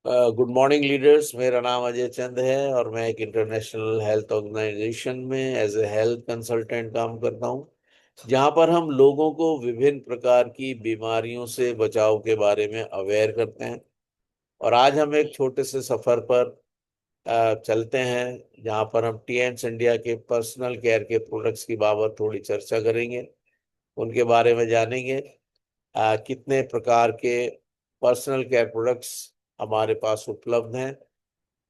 Good morning leaders. मेरा नाम अजय चंद है और मैं एक इंटरनेशनल हेल्थ ऑर्गेनाइजेशन में एज ए हेल्थ कंसल्टेंट काम करता हूं, जहां पर हम लोगों को विभिन्न प्रकार की बीमारियों से बचाव के बारे में अवेयर करते हैं। और आज हम एक छोटे से सफर पर चलते हैं, जहां पर हम टीएम्स इंडिया के पर्सनल केयर के प्रोडक्ट्स की बाबत थोड़ी चर्चा करेंगे, उनके बारे में जानेंगे। कितने प्रकार के पर्सनल केयर प्रोडक्ट्स हमारे पास उपलब्ध हैं,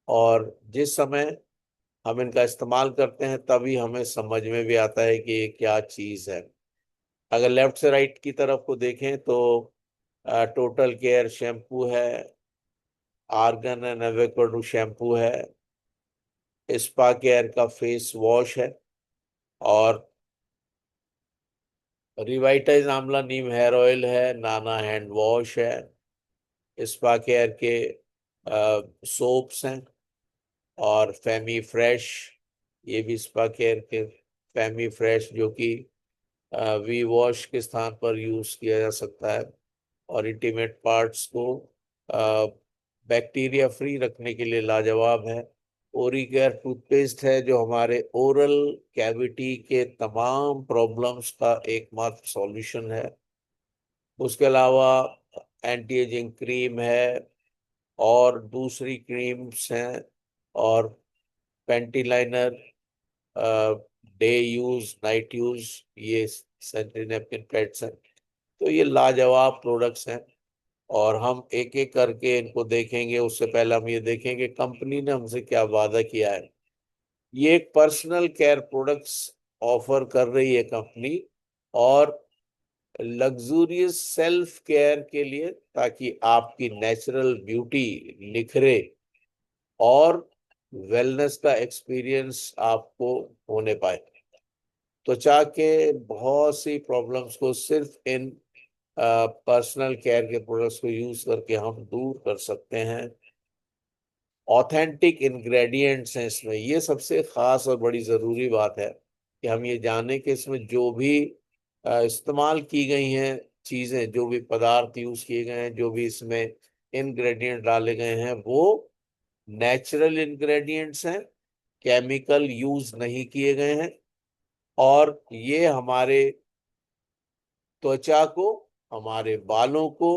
और जिस समय हम इनका इस्तेमाल करते हैं तभी हमें समझ में भी आता है कि ये क्या चीज़ है। अगर लेफ्ट से राइट की तरफ को देखें तो टोटल केयर शैम्पू है, आर्गन एंड एवोकाडो शैम्पू है, स्पा केयर का फेस वॉश है, और रिवाइटाइज आंवला नीम हेयर ऑयल है, नाना हैंड वॉश है, स्पा केयर के सोप्स हैं, और फैमी फ्रेश, ये भी स्पा केयर के फैमी फ्रेश, जो कि वी वॉश के स्थान पर यूज किया जा सकता है और इंटीमेट पार्ट्स को बैक्टीरिया फ्री रखने के लिए लाजवाब है। ओरी केयर टूथपेस्ट है, जो हमारे ओरल कैविटी के तमाम प्रॉब्लम्स का एकमात्र सॉल्यूशन है। उसके अलावा एंटी एजिंग क्रीम है, और दूसरी क्रीम्स हैं, और panty liner, day use night use, ये सैनिटरी नैपकिन पैड्स हैं। तो ये लाजवाब प्रोडक्ट्स हैं, और हम एक एक करके इनको देखेंगे। उससे पहले हम ये देखेंगे कंपनी ने हमसे क्या वादा किया है। ये एक पर्सनल केयर प्रोडक्ट्स ऑफर कर रही है कंपनी, और लग्जूरियस सेल्फ केयर के लिए, ताकि आपकी नेचुरल ब्यूटी निखरे और वेलनेस का एक्सपीरियंस आपको होने पाए। त्वचा के बहुत सी प्रॉब्लम्स को सिर्फ इन पर्सनल केयर के प्रोडक्ट्स को यूज करके हम दूर कर सकते हैं। ऑथेंटिक इंग्रेडिएंट्स हैं इसमें, ये सबसे खास और बड़ी ज़रूरी बात है कि हम ये जाने कि इसमें जो भी इस्तेमाल की गई हैं चीज़ें, जो भी पदार्थ यूज किए गए हैं, जो भी इसमें इंग्रेडिएंट डाले गए हैं, वो नेचुरल इंग्रेडिएंट्स हैं, केमिकल यूज नहीं किए गए हैं, और ये हमारे त्वचा को, हमारे बालों को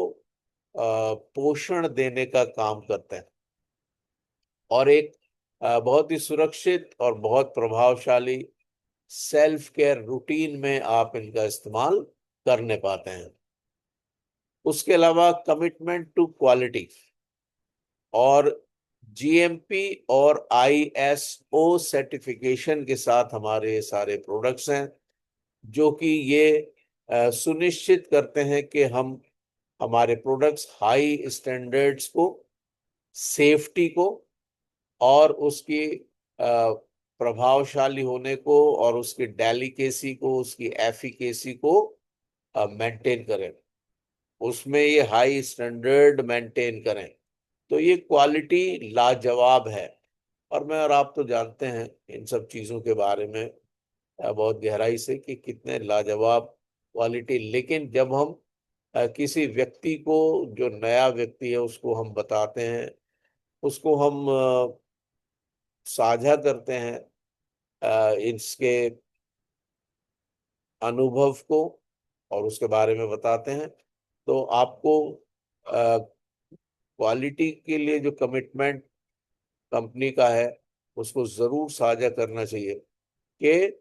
पोषण देने का काम करते हैं, और एक बहुत ही सुरक्षित और बहुत प्रभावशाली सेल्फ केयर रूटीन में आप इनका इस्तेमाल करने पाते हैं। उसके अलावा कमिटमेंट टू क्वालिटी और जीएमपी और आईएसओ सर्टिफिकेशन के साथ हमारे सारे प्रोडक्ट्स हैं, जो कि ये सुनिश्चित करते हैं कि हम हमारे प्रोडक्ट्स हाई स्टैंडर्ड्स को, सेफ्टी को, और उसकी प्रभावशाली होने को, और उसकी डेलिकेसी को, उसकी एफिकेसी को मेंटेन करें। उसमें ये हाई स्टैंडर्ड मेंटेन करें। तो ये क्वालिटी लाजवाब है। और मैं और आप तो जानते हैं इन सब चीज़ों के बारे में बहुत गहराई से कि कितने लाजवाब क्वालिटी। लेकिन जब हम किसी व्यक्ति को, जो नया व्यक्ति है, उसको हम बताते हैं, उसको हम साझा करते हैं इसके अनुभव को, और उसके बारे में बताते हैं, तो आपको क्वालिटी के लिए जो कमिटमेंट कंपनी का है, उसको जरूर साझा करना चाहिए कि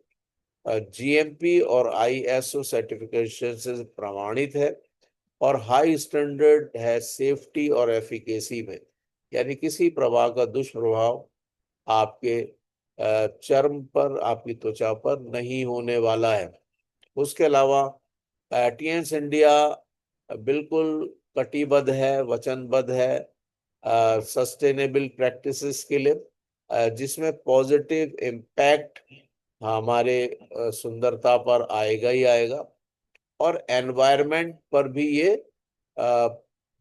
जीएमपी और आईएसओ सर्टिफिकेशन से प्रमाणित है, और हाई स्टैंडर्ड है सेफ्टी और एफिकेसी में। यानी किसी प्रकार का दुष्प्रभाव आपके चर्म पर, आपकी त्वचा पर नहीं होने वाला है। उसके अलावा टीएंस इंडिया बिल्कुल कटिबद्ध है, वचनबद्ध है सस्टेनेबल प्रैक्टिसेस के लिए, जिसमें पॉजिटिव इम्पैक्ट हमारे सुंदरता पर आएगा ही आएगा, और एनवायरनमेंट पर भी ये अ,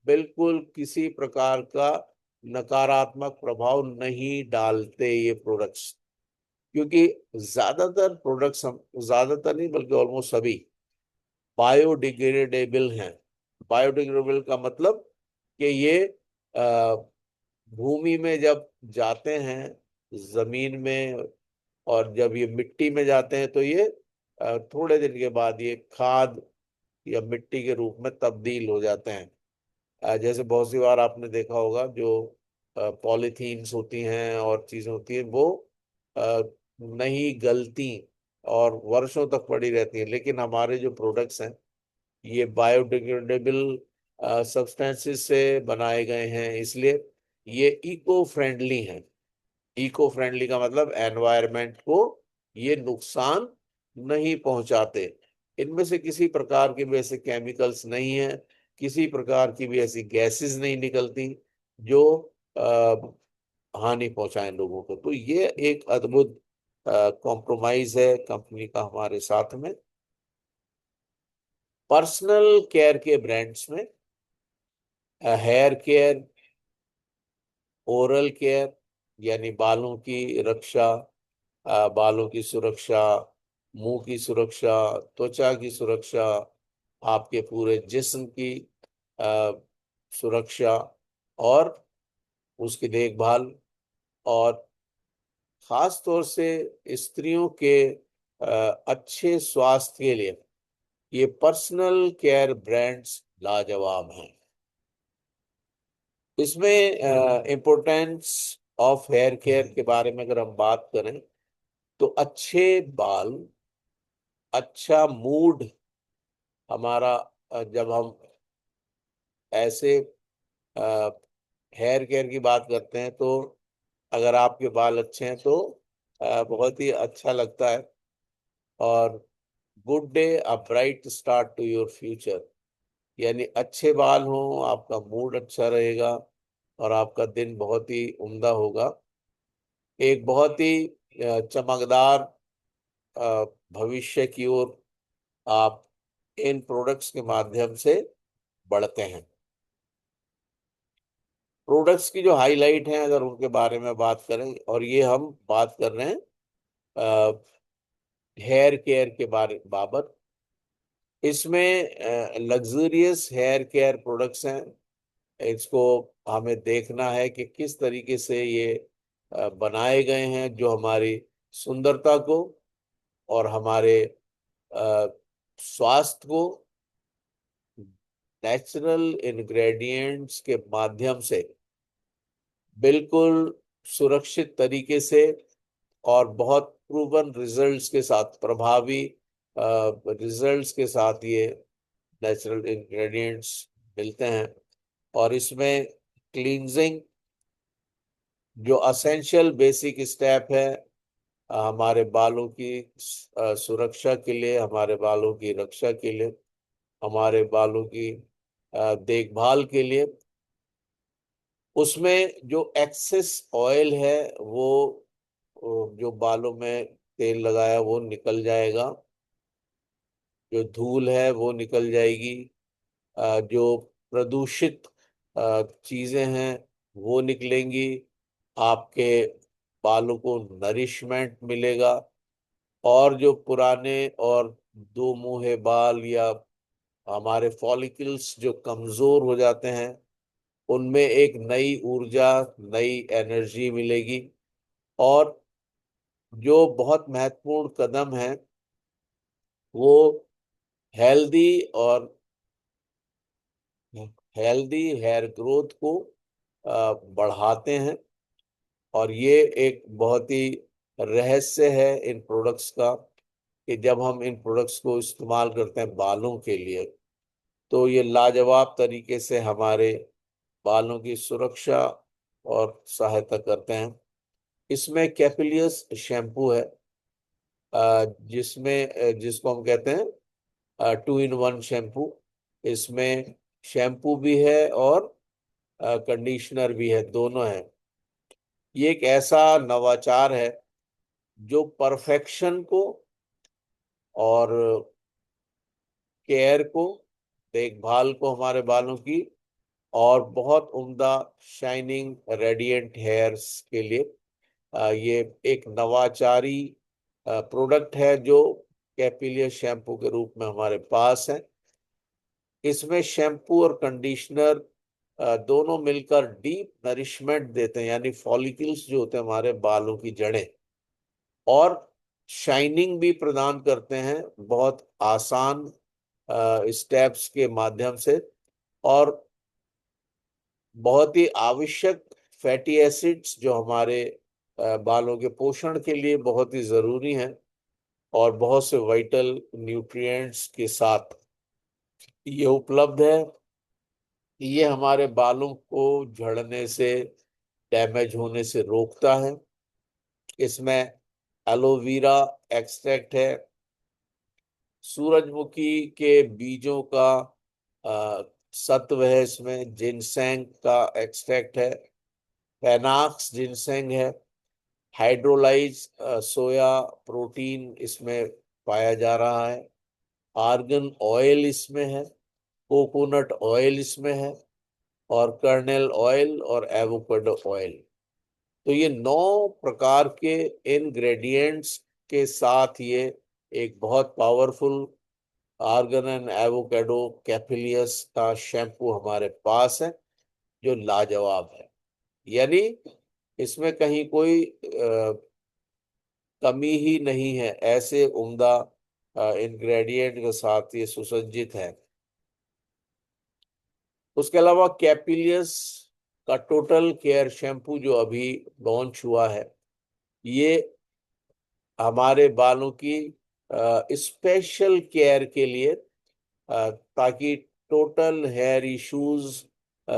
बिल्कुल किसी प्रकार का नकारात्मक प्रभाव नहीं डालते ये प्रोडक्ट्स। क्योंकि ज्यादातर प्रोडक्ट्स, हम ज्यादातर नहीं बल्कि ऑलमोस्ट सभी बायोडिग्रेडेबल हैं। बायोडिग्रेडेबल का मतलब कि ये भूमि में जब जाते हैं, जमीन में, और जब ये मिट्टी में जाते हैं तो ये थोड़े दिन के बाद ये खाद या मिट्टी के रूप में तब्दील हो जाते हैं। जैसे बहुत सी बार आपने देखा होगा, जो पॉलीथीन्स होती हैं और चीजें होती हैं, वो अ, नहीं गलती और वर्षों तक पड़ी रहती हैं, लेकिन हमारे जो प्रोडक्ट्स हैं ये बायोडिग्रेडेबल सब्सटेंसेस से बनाए गए हैं, इसलिए ये इको फ्रेंडली हैं। इको फ्रेंडली का मतलब एनवायरनमेंट को ये नुकसान नहीं पहुंचाते। इनमें से किसी प्रकार के भी ऐसे केमिकल्स नहीं है, किसी प्रकार की भी ऐसी गैसेस नहीं निकलती जो हानि पहुंचाएं लोगों को। तो ये एक अद्भुत कॉम्प्रोमाइज है कंपनी का हमारे साथ में। पर्सनल केयर के ब्रांड्स में हेयर केयर, ओरल केयर यानी बालों की रक्षा, बालों की सुरक्षा, मुंह की सुरक्षा, त्वचा की सुरक्षा, आपके पूरे जिस्म की अ, सुरक्षा और उसकी देखभाल, और खास तौर से स्त्रियों के अच्छे स्वास्थ्य के लिए ये पर्सनल केयर ब्रांड्स लाजवाब हैं। इसमें इम्पोर्टेंस ऑफ हेयर केयर के बारे में अगर हम बात करें, तो अच्छे बाल, अच्छा मूड हमारा, जब हम ऐसे हेयर केयर की बात करते हैं, तो अगर आपके बाल अच्छे हैं तो बहुत ही अच्छा लगता है। और good day a bright start to your future, यानी अच्छे बाल हों, आपका मूड अच्छा रहेगा और आपका दिन बहुत ही उम्दा होगा। एक बहुत ही चमकदार भविष्य की ओर आप इन प्रोडक्ट्स के माध्यम से बढ़ते हैं। प्रोडक्ट्स की जो हाईलाइट हैं, अगर उनके बारे में बात करें, और ये हम बात कर रहे हैं हेयर केयर के बाबत, इसमें लग्जरियस हेयर केयर प्रोडक्ट्स हैं। इसको हमें देखना है कि किस तरीके से ये बनाए गए हैं, जो हमारी सुंदरता को और हमारे अ, स्वास्थ्य को नेचुरल इंग्रेडिएंट्स के माध्यम से बिल्कुल सुरक्षित तरीके से और बहुत प्रूवन रिजल्ट्स के साथ, प्रभावी रिजल्ट्स के साथ ये नेचुरल इंग्रेडिएंट्स मिलते हैं। और इसमें क्लींजिंग जो असेंशियल बेसिक स्टेप है हमारे बालों की सुरक्षा के लिए, हमारे बालों की रक्षा के लिए, हमारे बालों की देखभाल के लिए, उसमें जो एक्सेस ऑयल है वो जो बालों में तेल लगाया वो निकल जाएगा, जो धूल है वो निकल जाएगी, जो प्रदूषित चीजें हैं वो निकलेंगी, आपके बालों को नरिशमेंट मिलेगा, और जो पुराने और दो मुंहे बाल या हमारे फॉलिकल्स जो कमजोर हो जाते हैं, उनमें एक नई ऊर्जा, नई एनर्जी मिलेगी। और जो बहुत महत्वपूर्ण कदम है वो हेल्दी और हेल्दी हेयर ग्रोथ को बढ़ाते हैं। और ये एक बहुत ही रहस्य है इन प्रोडक्ट्स का, कि जब हम इन प्रोडक्ट्स को इस्तेमाल करते हैं बालों के लिए, तो ये लाजवाब तरीके से हमारे बालों की सुरक्षा और सहायता करते हैं। इसमें कैपिलियस शैम्पू है, जिसको हम कहते हैं टू इन वन शैम्पू। इसमें शैम्पू भी है और कंडीशनर भी है, दोनों है। ये एक ऐसा नवाचार है जो परफेक्शन को और केयर को, देखभाल को हमारे बालों की, और बहुत उम्दा शाइनिंग रेडिएंट हेयर्स के लिए ये एक नवाचारी प्रोडक्ट है जो कैपिलियर शैम्पू के रूप में हमारे पास है। इसमें शैम्पू और कंडीशनर दोनों मिलकर डीप नरिशमेंट देते हैं, यानी फॉलिकल्स जो होते हैं हमारे बालों की जड़ें, और शाइनिंग भी प्रदान करते हैं बहुत आसान स्टेप्स के माध्यम से। और बहुत ही आवश्यक फैटी एसिड्स जो हमारे बालों के पोषण के लिए बहुत ही जरूरी हैं, और बहुत से वाइटल न्यूट्रिएंट्स के साथ ये उपलब्ध है। ये हमारे बालों को झड़ने से, डैमेज होने से रोकता है। इसमें एलोवेरा एक्सट्रैक्ट है, सूरजमुखी के बीजों का सत्व है, इसमें जिनसेंग का एक्सट्रैक्ट है, फेनाक्स जिनसेंग है, हाइड्रोलाइज सोया प्रोटीन इसमें पाया जा रहा है, आर्गन ऑयल इसमें है, कोकोनट ऑयल इसमें है, और कर्नेल ऑयल और एवोकाडो ऑयल। तो ये 9 प्रकार के इंग्रेडिएंट्स के साथ ये एक बहुत पावरफुल आर्गन एंड एवोकाडो कैपिलियस का शैम्पू हमारे पास है, जो लाजवाब है। यानी इसमें कहीं कोई कमी ही नहीं है, ऐसे उम्दा इंग्रेडिएंट के साथ ये सुसज्जित है। उसके अलावा कैपिलियस का टोटल केयर शैम्पू जो अभी लॉन्च हुआ है, ये हमारे बालों की स्पेशल केयर के लिए, ताकि टोटल हेयर इश्यूज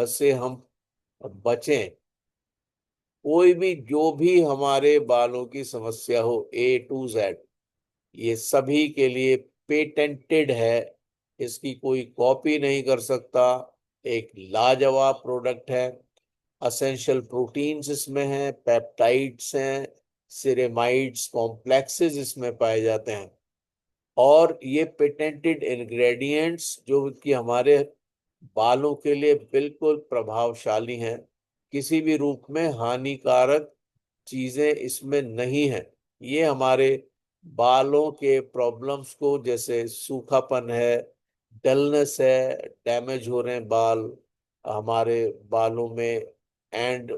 से हम बचें। कोई भी जो भी हमारे बालों की समस्या हो, A to Z, ये सभी के लिए पेटेंटेड है, इसकी कोई कॉपी नहीं कर सकता। एक लाजवाब प्रोडक्ट है। असेंशियल प्रोटीन्स इसमें हैं, पेप्टाइड्स हैं, सिरेमाइड्स कॉम्प्लेक्सेस इसमें पाए जाते हैं, और ये पेटेंटेड इंग्रेडिएंट्स जो कि हमारे बालों के लिए बिल्कुल प्रभावशाली हैं। किसी भी रूप में हानिकारक चीजें इसमें नहीं है। ये हमारे बालों के प्रॉब्लम्स को, जैसे सूखापन है, डलनेस है, डैमेज हो रहे हैं बाल, हमारे बालों में एंड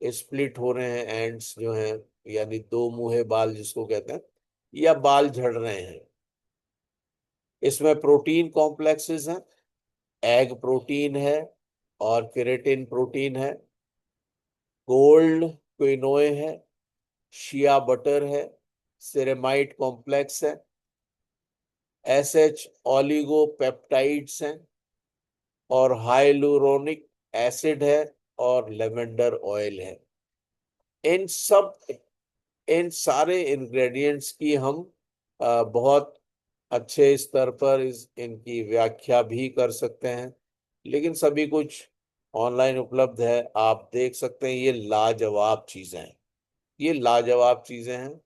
स्प्लिट हो रहे हैं, एंड्स जो हैं, यानी दो मुंहे बाल जिसको कहते हैं, या बाल झड़ रहे हैं, इसमें प्रोटीन कॉम्प्लेक्सेस हैं, एग प्रोटीन है, और केराटिन प्रोटीन है, गोल्ड क्विनोए है, शिया बटर है, सेरेमाइड कॉम्प्लेक्स है, एसएच ऑलिगोपेप्टाइड्स हैं, और हाइलुरोनिक एसिड है, और लेवेंडर ऑयल है। इन सब इन सारे इंग्रेडिएंट्स की हम बहुत अच्छे स्तर पर इनकी व्याख्या भी कर सकते हैं, लेकिन सभी कुछ ऑनलाइन उपलब्ध है, आप देख सकते हैं। ये लाजवाब चीजें हैं, ये लाजवाब चीजें हैं।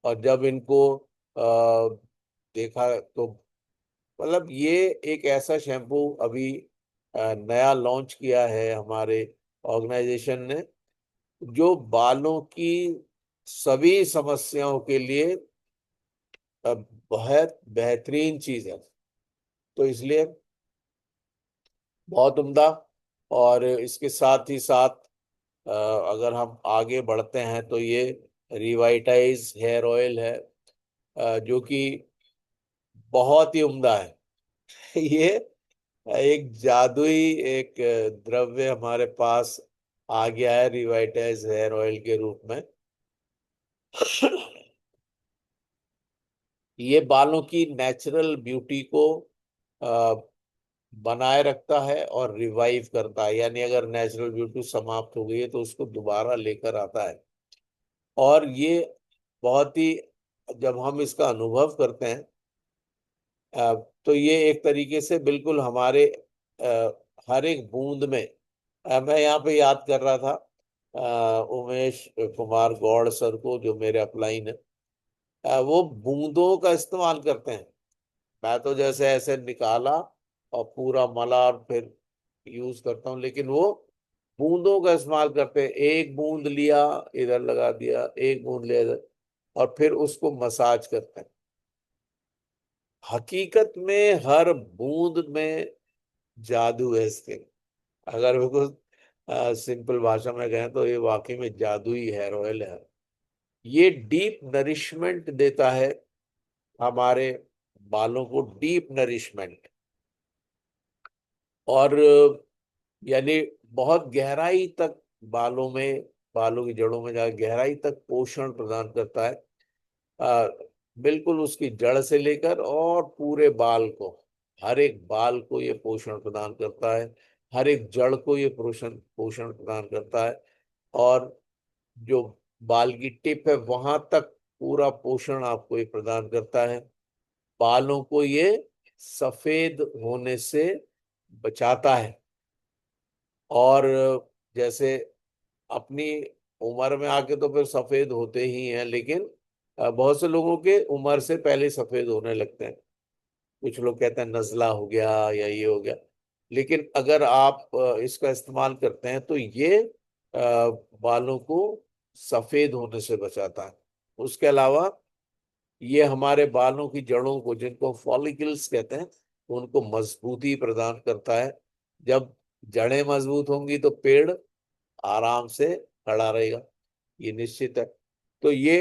और जब इनको देखा तो, मतलब ये एक ऐसा शैम्पू अभी नया लॉन्च किया है हमारे ऑर्गेनाइजेशन ने, जो बालों की सभी समस्याओं के लिए बहुत बेहतरीन चीज है। तो इसलिए बहुत उम्दा। और इसके साथ ही साथ अगर हम आगे बढ़ते हैं तो ये रिवाइटाइज हेयर ऑयल है, जो कि बहुत ही उम्दा है। ये एक जादुई एक द्रव्य हमारे पास आ गया है रिवाइटाइज हेयर ऑयल के रूप में। ये बालों की नेचुरल ब्यूटी को अ, बनाए रखता है और रिवाइव करता है, यानी अगर नेचुरल ब्यूटी समाप्त हो गई है तो उसको दोबारा लेकर आता है। और ये बहुत ही, जब हम इसका अनुभव करते हैं, तो ये एक तरीके से बिल्कुल हमारे हर एक बूंद में, मैं यहाँ पे याद कर रहा था उमेश कुमार गौड़ सर को, जो मेरे अपलाइन है, वो बूंदों का इस्तेमाल करते हैं। मैं तो जैसे ऐसे निकाला और पूरा मला और फिर यूज करता हूँ, लेकिन वो बूंदों का इस्तेमाल करते हैं। एक बूंद लिया, इधर लगा दिया, एक बूंद लिया इधर, और फिर उसको मसाज करते हैं। हकीकत में हर बूंद में जादू है इसके। अगर बिल्कुल सिंपल भाषा में कहें तो ये वाकई में जादुई हेयर ऑयल है। ये डीप नरिशमेंट देता है हमारे बालों को, डीप नरिशमेंट। और यानी बहुत गहराई तक बालों में, बालों की जड़ों में जाकर गहराई तक पोषण प्रदान करता है। आ, बिल्कुल उसकी जड़ से लेकर और पूरे बाल को, हर एक बाल को ये पोषण प्रदान करता है, हर एक जड़ को ये पोषण पोषण प्रदान करता है। और जो बाल की टिप है वहां तक पूरा पोषण आपको ये प्रदान करता है। बालों को ये सफेद होने से बचाता है। और जैसे अपनी उम्र में आके तो फिर सफेद होते ही हैं, लेकिन बहुत से लोगों के उम्र से पहले सफेद होने लगते हैं। कुछ लोग कहते हैं नजला हो गया या ये हो गया। लेकिन अगर आप इसका इस्तेमाल करते हैं तो ये बालों को सफेद होने से बचाता है। उसके अलावा ये हमारे बालों की जड़ों को, जिनको फॉलिकल्स कहते हैं, उनको मजबूती प्रदान करता है। जब जड़ें मजबूत होंगी तो पेड़ आराम से खड़ा रहेगा, ये निश्चित है। तो ये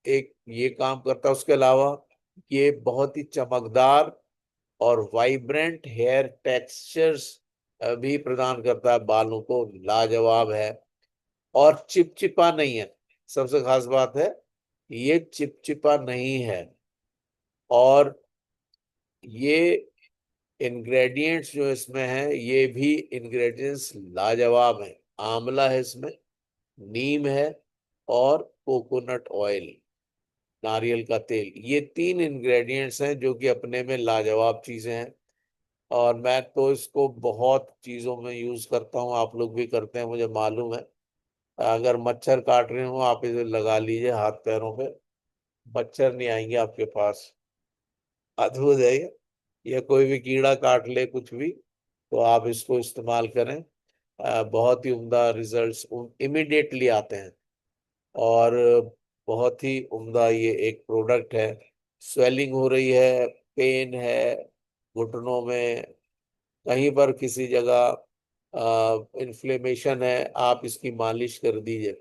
एक ये काम करता है। उसके अलावा ये बहुत ही चमकदार और वाइब्रेंट हेयर टेक्सचर्स भी प्रदान करता है बालों को, लाजवाब है। और चिपचिपा नहीं है, सबसे खास बात है ये चिपचिपा नहीं है। और ये इंग्रेडिएंट्स जो इसमें है, ये भी इंग्रेडिएंट्स लाजवाब हैं। आंवला है इसमें, नीम है, और कोकोनट ऑयल, नारियल का तेल। ये तीन इंग्रेडिएंट्स हैं जो कि अपने में लाजवाब चीजें हैं। और मैं तो इसको बहुत चीजों में यूज करता हूँ, आप लोग भी करते हैं मुझे मालूम है। अगर मच्छर काट रहे हो आप इसे लगा लीजिए हाथ पैरों पे, मच्छर नहीं आएंगे आपके पास, अद्भुत है ये। या कोई भी कीड़ा काट ले कुछ भी, तो आप इसको इस्तेमाल करें, बहुत ही उम्दा रिजल्ट्स इमिडिएटली आते हैं। और बहुत ही उम्दा ये एक प्रोडक्ट है। स्वेलिंग हो रही है, पेन है घुटनों में, कहीं पर किसी जगह इन्फ्लेमेशन है, आप इसकी मालिश कर दीजिए।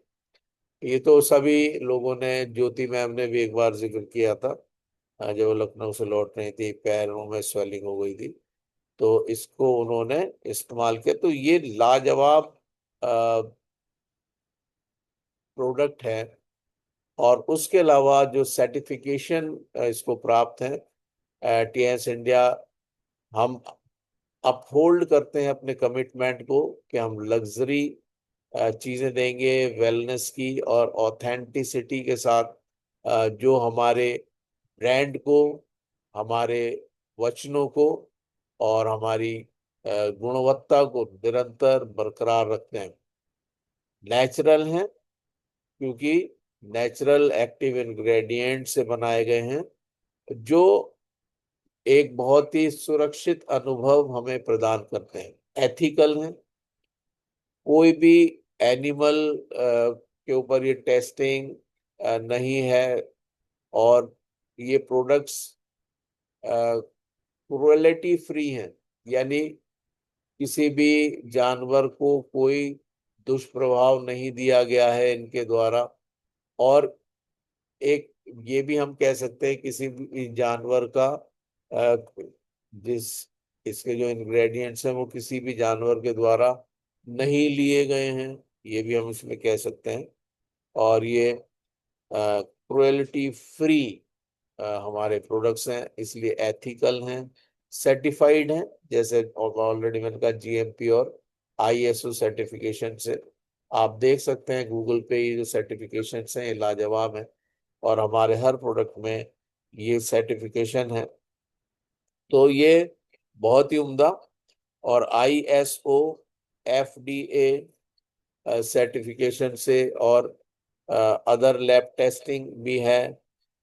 ये तो सभी लोगों ने, ज्योति मैम ने भी एक बार जिक्र किया था, जब वो लखनऊ से लौट रही थी, पैरों में स्वेलिंग हो गई थी, तो इसको उन्होंने इस्तेमाल किया। तो ये लाजवाब प्रोडक्ट है। और उसके अलावा जो सर्टिफिकेशन इसको प्राप्त है टीएस इंडिया, हम अपहोल्ड करते हैं अपने कमिटमेंट को कि हम लग्जरी चीजें देंगे, वेलनेस की और ऑथेंटिसिटी के साथ, जो हमारे ब्रांड को, हमारे वचनों को और हमारी गुणवत्ता को निरंतर बरकरार रखते हैं। नेचुरल हैं, क्योंकि नेचुरल एक्टिव इंग्रेडिएंट से बनाए गए हैं, जो एक बहुत ही सुरक्षित अनुभव हमें प्रदान करते हैं। एथिकल हैं, कोई भी एनिमल के ऊपर ये टेस्टिंग नहीं है। और ये प्रोडक्ट्स क्रुएलिटी फ्री हैं, यानी किसी भी जानवर को कोई दुष्प्रभाव नहीं दिया गया है इनके द्वारा। और एक ये भी हम कह सकते हैं, किसी भी जानवर का अ, जिस इसके जो इंग्रेडिएंट्स हैं वो किसी भी जानवर के द्वारा नहीं लिए गए हैं, ये भी हम इसमें कह सकते हैं। और ये क्रुएलिटी फ्री हमारे प्रोडक्ट्स हैं, इसलिए एथिकल हैं, सर्टिफाइड हैं, जैसे ऑलरेडी मैंने कहा जीएमपी और आईएसओ सर्टिफिकेशन से। आप देख सकते हैं गूगल पे, ये जो सर्टिफिकेशन हैं ये लाजवाब हैं। और हमारे हर प्रोडक्ट में ये सर्टिफिकेशन है। तो ये बहुत ही उम्दा। और आईएसओ, एफडीए सर्टिफिकेशन से, और अदर लैब टेस्टिंग भी है,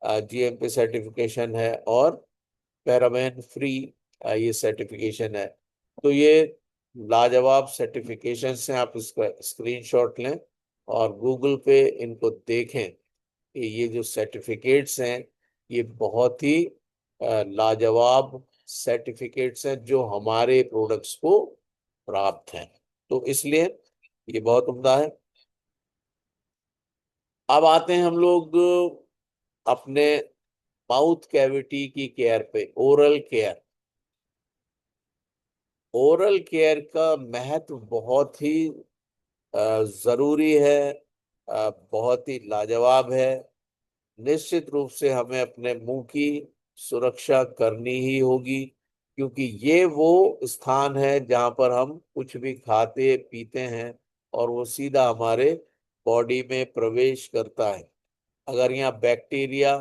जीएमपी सर्टिफिकेशन है, और पैराबेन फ्री ये सर्टिफिकेशन है। तो ये लाजवाब सर्टिफिकेशन हैं, आप इसका स्क्रीनशॉट लें और गूगल पे इनको देखें। ये जो सर्टिफिकेट्स हैं ये बहुत ही लाजवाब सर्टिफिकेट्स हैं जो हमारे प्रोडक्ट्स को प्राप्त हैं। तो इसलिए ये बहुत उम्दा है। अब आते हैं हम लोग अपने माउथ कैविटी की केयर पे, ओरल केयर। ओरल केयर का महत्व बहुत ही जरूरी है, बहुत ही लाजवाब है। निश्चित रूप से हमें अपने मुंह की सुरक्षा करनी ही होगी, क्योंकि ये वो स्थान है जहां पर हम कुछ भी खाते पीते हैं और वो सीधा हमारे बॉडी में प्रवेश करता है। अगर यहाँ बैक्टीरिया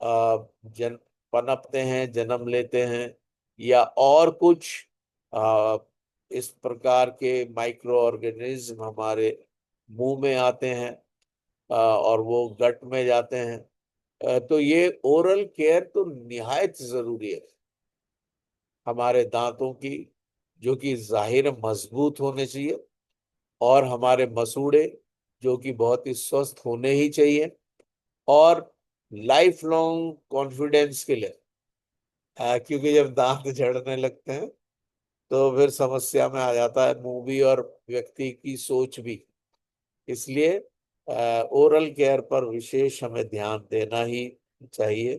जन पनपते हैं, जन्म लेते हैं, या और कुछ आ, इस प्रकार के माइक्रो ऑर्गेनिज्म हमारे मुंह में आते हैं और वो गट में जाते हैं, तो ये ओरल केयर तो निहायत जरूरी है। हमारे दांतों की, जो कि जाहिर मजबूत होने चाहिए, और हमारे मसूड़े, जो कि बहुत ही स्वस्थ होने ही चाहिए, और लाइफ लॉन्ग कॉन्फिडेंस के लिए, क्योंकि जब दांत झड़ने लगते हैं तो फिर समस्या में आ जाता है मुंह भी और व्यक्ति की सोच भी। इसलिए ओरल केयर पर विशेष हमें ध्यान देना ही चाहिए।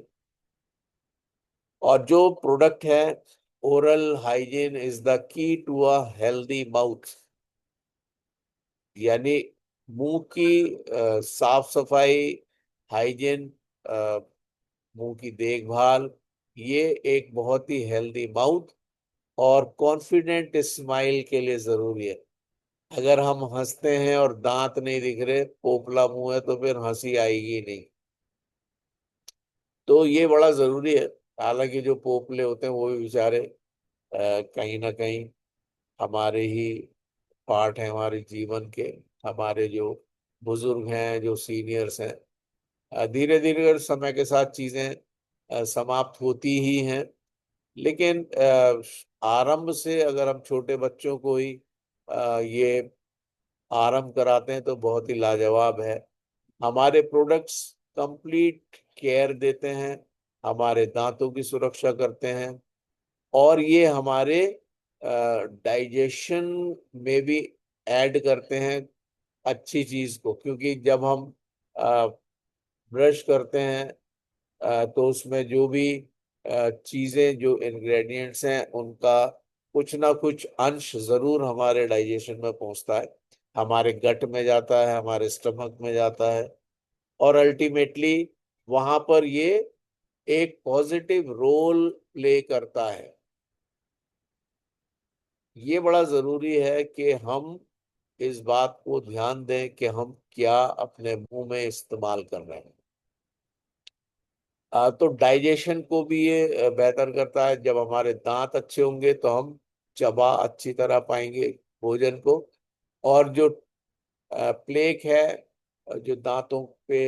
और जो प्रोडक्ट है, oral hygiene is the key to a healthy mouth, यानी मुंह की साफ सफाई, हाइजीन, मुंह की देखभाल, ये एक बहुत ही हेल्दी माउथ और कॉन्फिडेंट स्माइल के लिए जरूरी है। अगर हम हंसते हैं और दांत नहीं दिख रहे, पोपला मुंह है, तो फिर हंसी आएगी नहीं। तो ये बड़ा जरूरी है। हालांकि जो पोपले होते हैं वो भी बेचारे कहीं ना कहीं हमारे ही पार्ट हैं, हमारे जीवन के। हमारे जो बुजुर्ग हैं, जो सीनियर्स हैं, धीरे धीरे समय के साथ चीजें समाप्त होती ही हैं। लेकिन आरंभ से अगर हम छोटे बच्चों को ही ये आरंभ कराते हैं तो बहुत ही लाजवाब है। हमारे प्रोडक्ट्स कंप्लीट केयर देते हैं, हमारे दांतों की सुरक्षा करते हैं, और ये हमारे डाइजेशन में भी ऐड करते हैं अच्छी चीज को। क्योंकि जब हम ब्रश करते हैं तो उसमें जो भी चीजें, जो इंग्रेडिएंट्स हैं, उनका कुछ ना कुछ अंश जरूर हमारे डाइजेशन में पहुंचता है, हमारे गट में जाता है, हमारे स्टमक में जाता है, और अल्टीमेटली वहां पर ये एक पॉजिटिव रोल प्ले करता है। ये बड़ा जरूरी है कि हम इस बात को ध्यान दें कि हम क्या अपने मुंह में इस्तेमाल कर रहे हैं। तो डाइजेशन को भी ये बेहतर करता है। जब हमारे दांत अच्छे होंगे तो हम चबा अच्छी तरह पाएंगे भोजन को, और जो प्लेक है, जो दांतों पे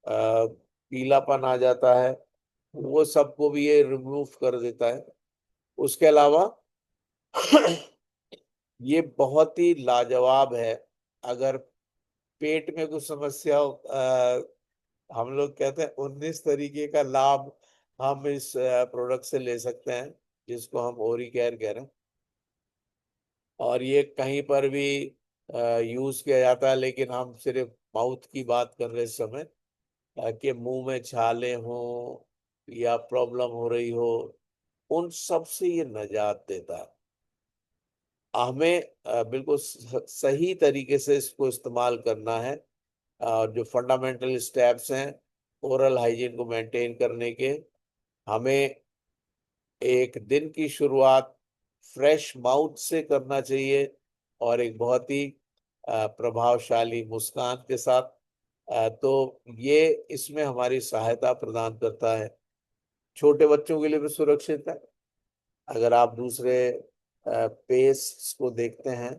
पीलापन आ जाता है, वो सबको भी ये रिमूव कर देता है। उसके अलावा ये बहुत ही लाजवाब है। अगर पेट में कुछ समस्या हो, हम लोग कहते हैं 19 तरीके का लाभ हम इस प्रोडक्ट से ले सकते हैं, जिसको हम ओरी केयर कह रहे हैं। और ये कहीं पर भी यूज किया जाता है, लेकिन हम सिर्फ माउथ की बात कर रहे इस समय, कि मुंह में छाले हो या प्रॉब्लम हो रही हो, उन सब से ये निजात देता है। हमें बिल्कुल सही तरीके से इसको इस्तेमाल करना है। जो फंडामेंटल स्टेप्स हैं ओरल हाइजीन को मेंटेन करने के, हमें एक दिन की शुरुआत फ्रेश माउथ से करना चाहिए, और एक बहुत ही प्रभावशाली मुस्कान के साथ। तो ये इसमें हमारी सहायता प्रदान करता है। छोटे बच्चों के लिए भी सुरक्षित है। अगर आप दूसरे पेस्ट को देखते हैं,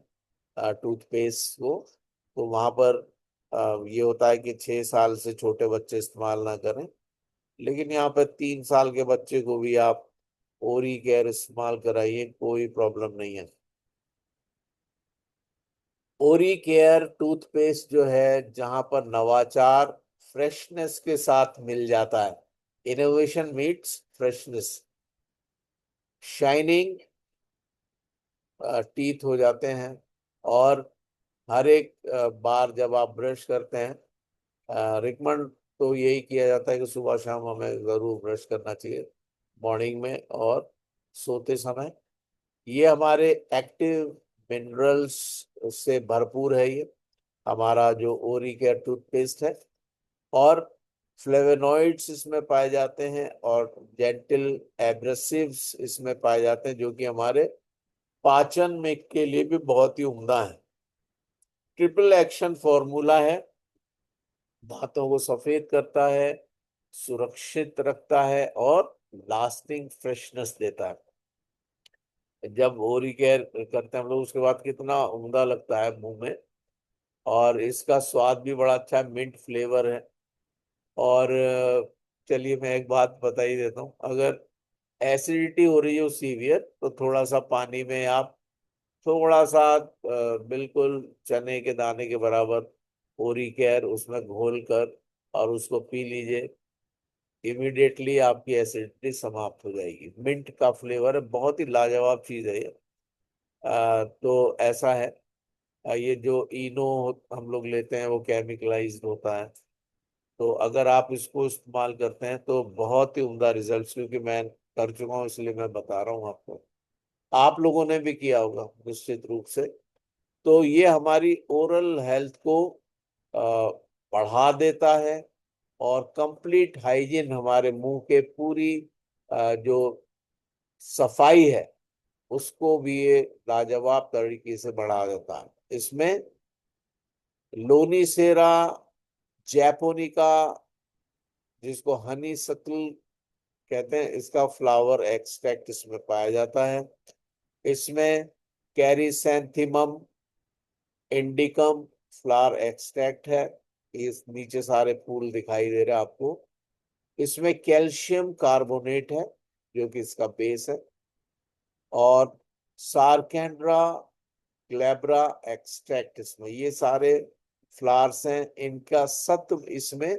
टूथपेस्ट को, तो वहां पर ये होता है कि 6 साल से छोटे बच्चे इस्तेमाल ना करें। लेकिन यहाँ पर 3 साल के बच्चे को भी आप ओरी केयर इस्तेमाल कराइए, कोई प्रॉब्लम नहीं है। ओरी केयर टूथपेस्ट जो है, जहां पर नवाचार फ्रेशनेस के साथ मिल जाता है, innovation meets freshness, shining teeth हो जाते हैं, और हर एक बार जब आप ब्रश करते हैं, रिकमेंड तो यही किया जाता है कि सुबह शाम हमें जरूर ब्रश करना चाहिए, मॉर्निंग में और सोते समय। ये हमारे एक्टिव मिनरल्स से भरपूर है। ये हमारा जो ओरी केयर टूथपेस्ट है, और फ्लेवोनॉइड्स इसमें पाए जाते हैं और जेंटल एब्रेसिव्स इसमें पाए जाते हैं, जो कि हमारे पाचन में के लिए भी बहुत ही उम्दा है। ट्रिपल एक्शन फॉर्मूला है, दांतों को सफेद करता है, सुरक्षित रखता है और लास्टिंग फ्रेशनेस देता है। जब ओरी केयर करते हैं हम लोग, उसके बाद कितना उम्दा लगता है मुंह में। और इसका स्वाद भी बड़ा अच्छा है, मिंट फ्लेवर है। और चलिए मैं एक बात बता ही देता हूँ, अगर एसिडिटी हो रही है सीवियर, तो थोड़ा सा पानी में आप थोड़ा सा बिल्कुल चने के दाने के बराबर ओरी केयर उसमें घोल कर और उसको पी लीजिए। इमिडिएटली आपकी एसिडिटी समाप्त हो जाएगी। मिंट का फ्लेवर है, बहुत ही लाजवाब चीज है ये। तो ऐसा है। ये जो इनो हम लोग लेते हैं वो केमिकलाइज्ड होता है। तो अगर आप इसको इस्तेमाल करते हैं तो बहुत ही उम्दा रिजल्ट्स, क्योंकि मैं कर चुका हूँ इसलिए मैं बता रहा हूँ आपको। आप लोगों ने भी किया होगा निश्चित रूप से। तो ये हमारी ओरल हेल्थ को अ, बढ़ा देता है, और कंप्लीट हाइजीन, हमारे मुंह के पूरी जो सफाई है उसको भी ये लाजवाब तरीके से बढ़ा देता है। इसमें लोनीसेरा जैपोनिका, जिसको हनी सक्ल कहते हैं, इसका फ्लावर एक्सट्रैक्ट इसमें पाया जाता है। इसमें कैरिसैंथिमम इंडिकम फ्लावर एक्सट्रैक्ट है। इस नीचे सारे फूल दिखाई दे रहे हैं आपको। इसमें कैल्शियम कार्बोनेट है, जो कि इसका बेस है। और सार्केंड्रा ग्लैब्रा एक्सट्रैक्ट, इसमें ये सारे फ्लावर्स हैं, इनका सत्व इसमें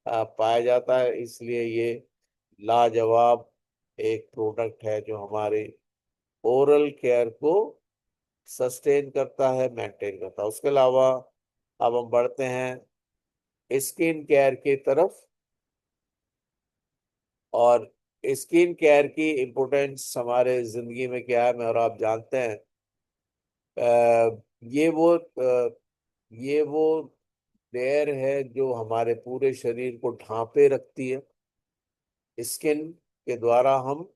पाया जाता है। इसलिए ये लाजवाब एक प्रोडक्ट है जो हमारे ओरल केयर को सस्टेन करता है, मेंटेन करता है। उसके अलावा अब हम बढ़ते हैं स्किन केयर की तरफ। और स्किन केयर की इम्पोर्टेंस हमारे जिंदगी में क्या है, मैं और आप जानते हैं। ये वो लेयर है जो हमारे पूरे शरीर को ढांपे रखती है। स्किन के द्वारा हम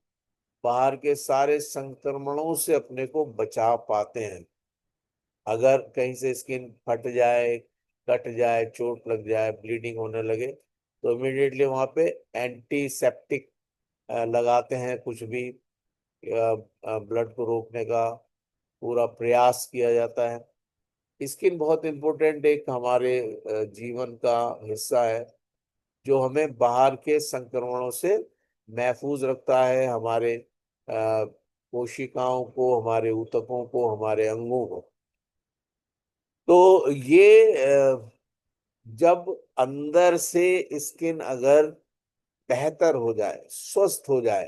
बाहर के सारे संक्रमणों से अपने को बचा पाते हैं। अगर कहीं से स्किन फट जाए, कट जाए, चोट लग जाए, ब्लीडिंग होने लगे, तो इमिडिएटली वहां पे एंटीसेप्टिक लगाते हैं। कुछ भी ब्लड को रोकने का पूरा प्रयास किया जाता है। स्किन बहुत इम्पोर्टेंट एक हमारे जीवन का हिस्सा है, जो हमें बाहर के संक्रमणों से महफूज रखता है, हमारे कोशिकाओं को, हमारे ऊतकों को, हमारे अंगों को। तो ये जब अंदर से स्किन अगर बेहतर हो जाए, स्वस्थ हो जाए,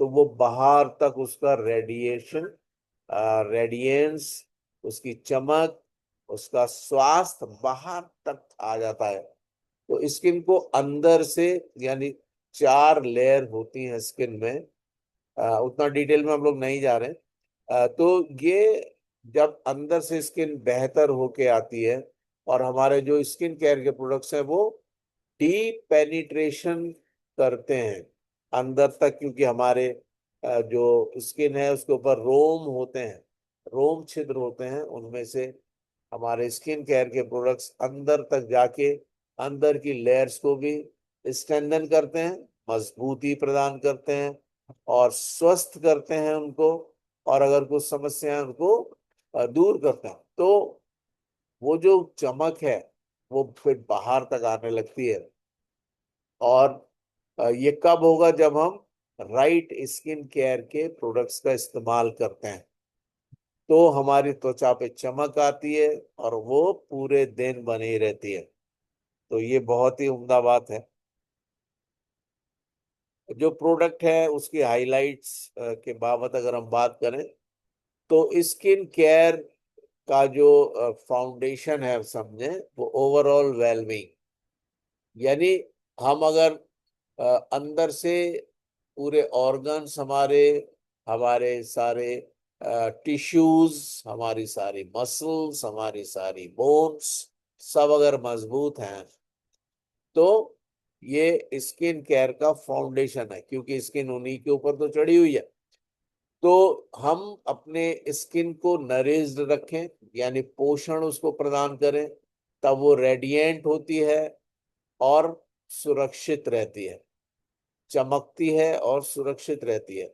तो वो बाहर तक उसका रेडियंस, उसकी चमक, उसका स्वास्थ्य बाहर तक आ जाता है। तो स्किन को अंदर से, यानी 4 लेयर होती हैं स्किन में। उतना डिटेल में हम लोग नहीं जा रहे हैं। तो ये जब अंदर से स्किन बेहतर होके आती है, और हमारे जो स्किन केयर के प्रोडक्ट्स हैं वो डीप पेनिट्रेशन करते हैं अंदर तक, क्योंकि हमारे जो स्किन है उसके ऊपर रोम होते हैं, रोम छिद्र होते हैं। उनमें से हमारे स्किन केयर के प्रोडक्ट्स अंदर तक जाके अंदर की लेयर्स को भी स्ट्रेंथन करते हैं, मजबूती प्रदान करते हैं और स्वस्थ करते हैं उनको। और अगर कुछ समस्या है उनको दूर करते हैं। तो वो जो चमक है वो फिर बाहर तक आने लगती है। और ये कब होगा, जब हम राइट स्किन केयर के प्रोडक्ट्स का इस्तेमाल करते हैं, तो हमारी त्वचा पे चमक आती है और वो पूरे दिन बनी रहती है। तो ये बहुत ही उम्दा बात है। जो प्रोडक्ट है उसकी हाइलाइट्स के बाबत अगर हम बात करें, तो स्किन केयर का जो फाउंडेशन है समझे, वो ओवरऑल वेलबींग। यानी हम अगर अंदर से पूरे ऑर्गन्स हमारे, हमारे सारे टिश्यूज, हमारी सारी मसल्स, हमारी सारी बोन्स सब अगर मजबूत हैं, तो ये स्किन केयर का फाउंडेशन है, क्योंकि स्किन उन्हीं के ऊपर तो चढ़ी हुई है। तो हम अपने स्किन को नरिश्ड रखें, यानी पोषण उसको प्रदान करें, तब वो रेडिएंट होती है और सुरक्षित रहती है, चमकती है और सुरक्षित रहती है।